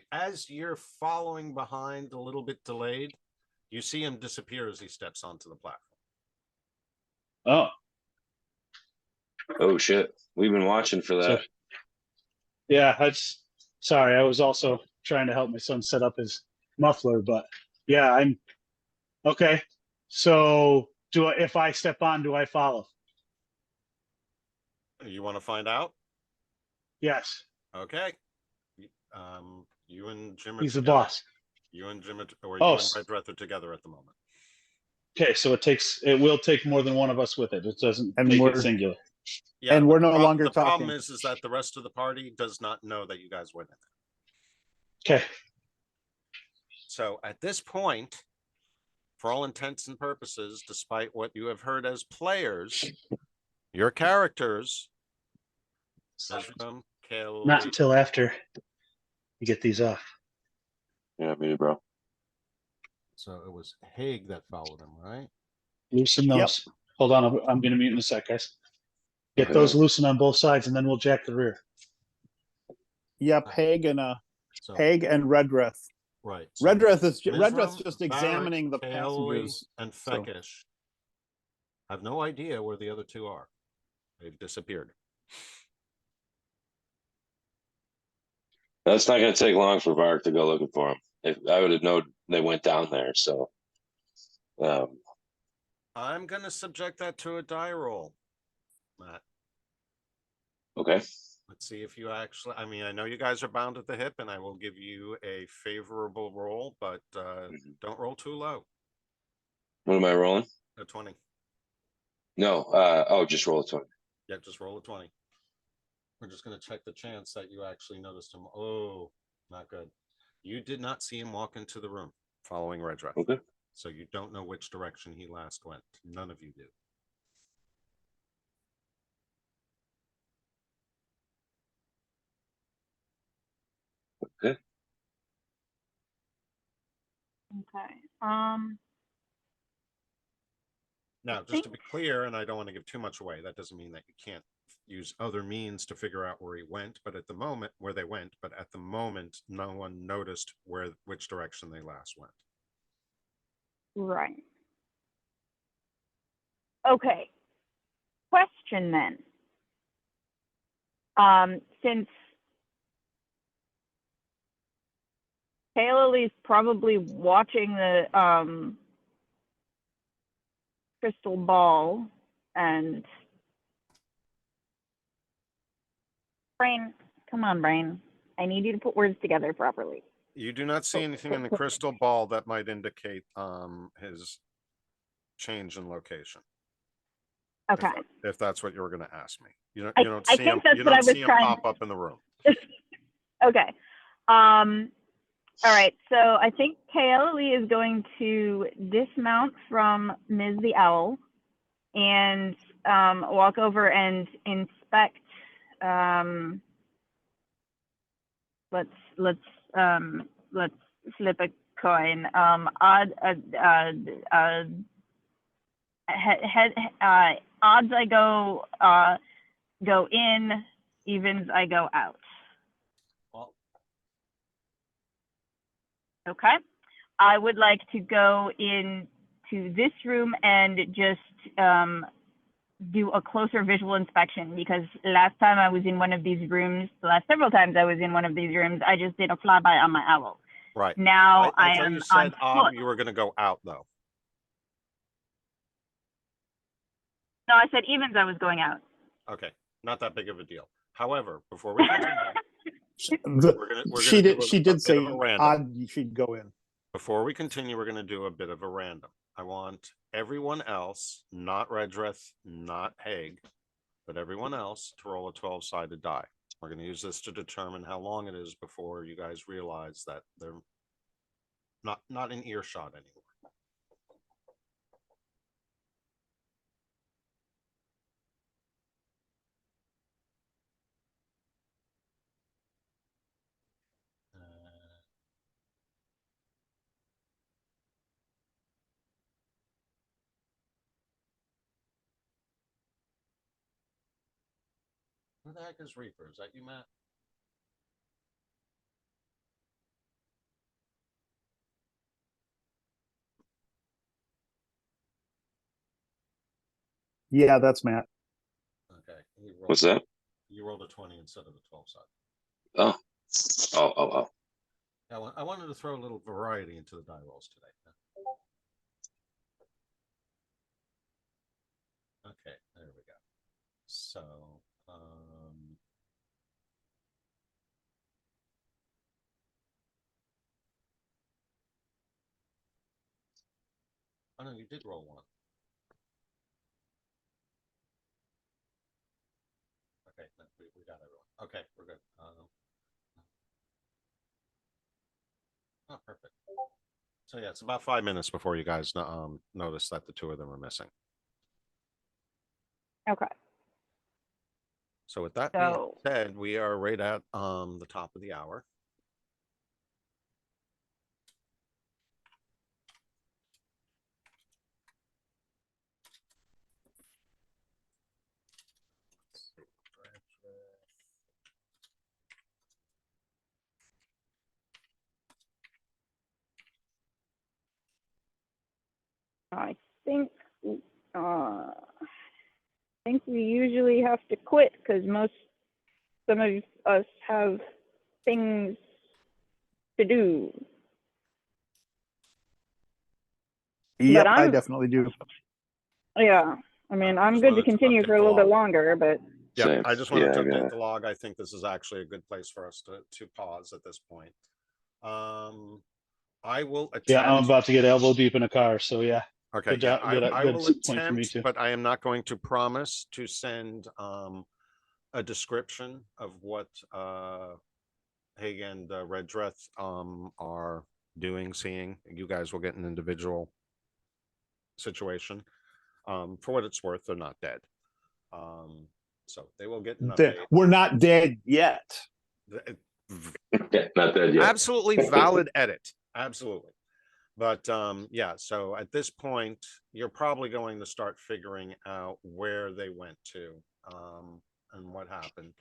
as you're following behind, a little bit delayed, you see him disappear as he steps onto the platform. Oh. Oh shit. We've been watching for that. So, yeah, sorry. I was also trying to help my son set up his muffler, but yeah, I'm okay. So if I step on, do I follow? You want to find out? Yes. Okay. You and Jim are He's the together. boss. You and Jim are, Oh, you and Red Breath are together at the moment. Okay, so it will take more than one of us with it. It doesn't make it singular. Yeah, and we're no longer the talking. problem is that the rest of the party does not know that you guys went in Okay. there. So at this point, for all intents and purposes, despite what you have heard as players, your characters, Ezram, Kelly, Not until after you get these off. Yeah, me, bro. so it was Haig that followed him, right? Loosen those. Yep. Hold on, I'm going to mute in a sec, guys. Get Okay. those loosened on both sides, and then we'll jack the rear. Yep, Haig and Redreth. Right. So Redreth's Mizram, just Barrett, examining the Kelly, passengers. and Fekish. I have no idea where the other 2 are. They've disappeared. That's not going to take long for Vark to go looking for him. If I would have known they went down there, so. I'm going to subject that to a die roll, Matt. Okay. Let's see if you actually, I mean, I know you guys are bound at the hip and I will give you a favorable roll, but don't roll too low. What am I rolling? A 20. No. Just roll a 20. Yeah, just roll a 20. We're just going to check the chance that you actually noticed him. Oh, not good. You did not see him walk into the room following Redreth. Okay. So you don't know which direction he last went. None of you do. Okay. Okay. Now, just to be clear, and I don't want to give too much away, that doesn't mean that you can't use other means to figure out where he went, but at the moment where they went, but at the moment, no one noticed which direction they last went. Right. Okay. Question. question then. Since Kayla is probably watching the crystal ball, and Brain, come on, Brain. I need you to put words together properly. You do not see anything in the crystal ball that might indicate his change in location. Okay. If that's what you were going to ask me. You don't, I you don't see think him, that's you what I don't was see him trying- pop up in the room. Okay. All right. So I think Kayla is going to dismount from Ms. the Owl and walk over and inspect. Let's flip a coin. Odds I go in, evens I go out. Well, Okay. I would like to go into this room and just do a closer visual inspection, because last time I was in one of these rooms, the last several times I was in one of these rooms, I just did a flyby on my owl. right. Now I I thought am you said on foot. you were going to go out though. No, I said evens I was going out. Okay, not that big of a deal. However, before we continue, She do did. She a did bit say of a random. odd. She'd go in. Before we continue, we're going to do a bit of a random. I want everyone else, not Redrith, not Haig, but everyone else to roll a 12-sided die. We're going to use this to determine how long it is before you guys realize that they're not in earshot anymore. Who the heck is Reaper? Is that you, Matt? Yeah, that's Matt. Okay. What's that? You rolled a 20 instead of a 12-sided. Oh. Oh. Yeah, I wanted to throw a little variety into the die rolls today. Okay, there we go. So, oh no, you did roll one. Okay, no, we got everyone. Okay, we're good. Oh, perfect. So yeah, it's about 5 minutes before you guys notice that the two of them are missing. Okay. So with that being said, we are right at the top of the hour. I think we usually have to quit because some of us have things to do. Yep, But I definitely do. Yeah, I mean, I'm Just good to wanted to continue update for a the little bit log. longer, but Yeah, Same. I just wanted Yeah, to I update got the log. I think this is actually a good place for us to pause at this point. I will attempt. Yeah, I'm about to get elbow deep in a car. So yeah. Okay, Good yeah, job, good I will point for me attempt, too. but I am not going to promise to send a description of what Haig and Redreth are doing, seeing. You guys will get an individual situation. For what it's worth, they're not dead. So they will get an update. We're not dead yet. Not dead yet. Absolutely valid edit. Absolutely. But yeah, so at this point, you're probably going to start figuring out where they went to and what happened.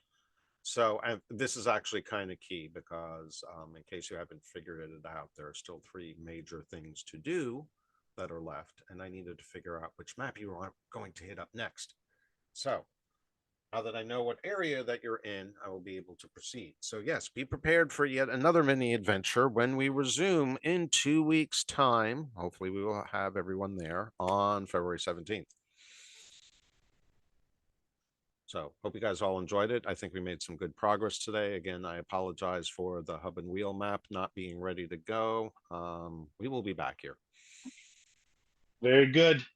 So this is actually kind of key because in case you haven't figured it out, there are still 3 major things to do that are left. And I needed to figure out which map you are going to hit up next. So Now that I know what area that you're in, I will be able to proceed. So yes, be prepared for yet another mini adventure when we resume in 2 weeks' time. Hopefully we will have everyone there on February 17th. So hope you guys all enjoyed it. I think we made some good progress today. Again, I apologize for the hub and wheel map not being ready to go. We will be back here. Very good.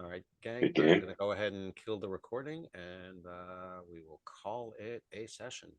All right, gang, Okay. I'm going to go ahead and kill the recording and we will call it a session.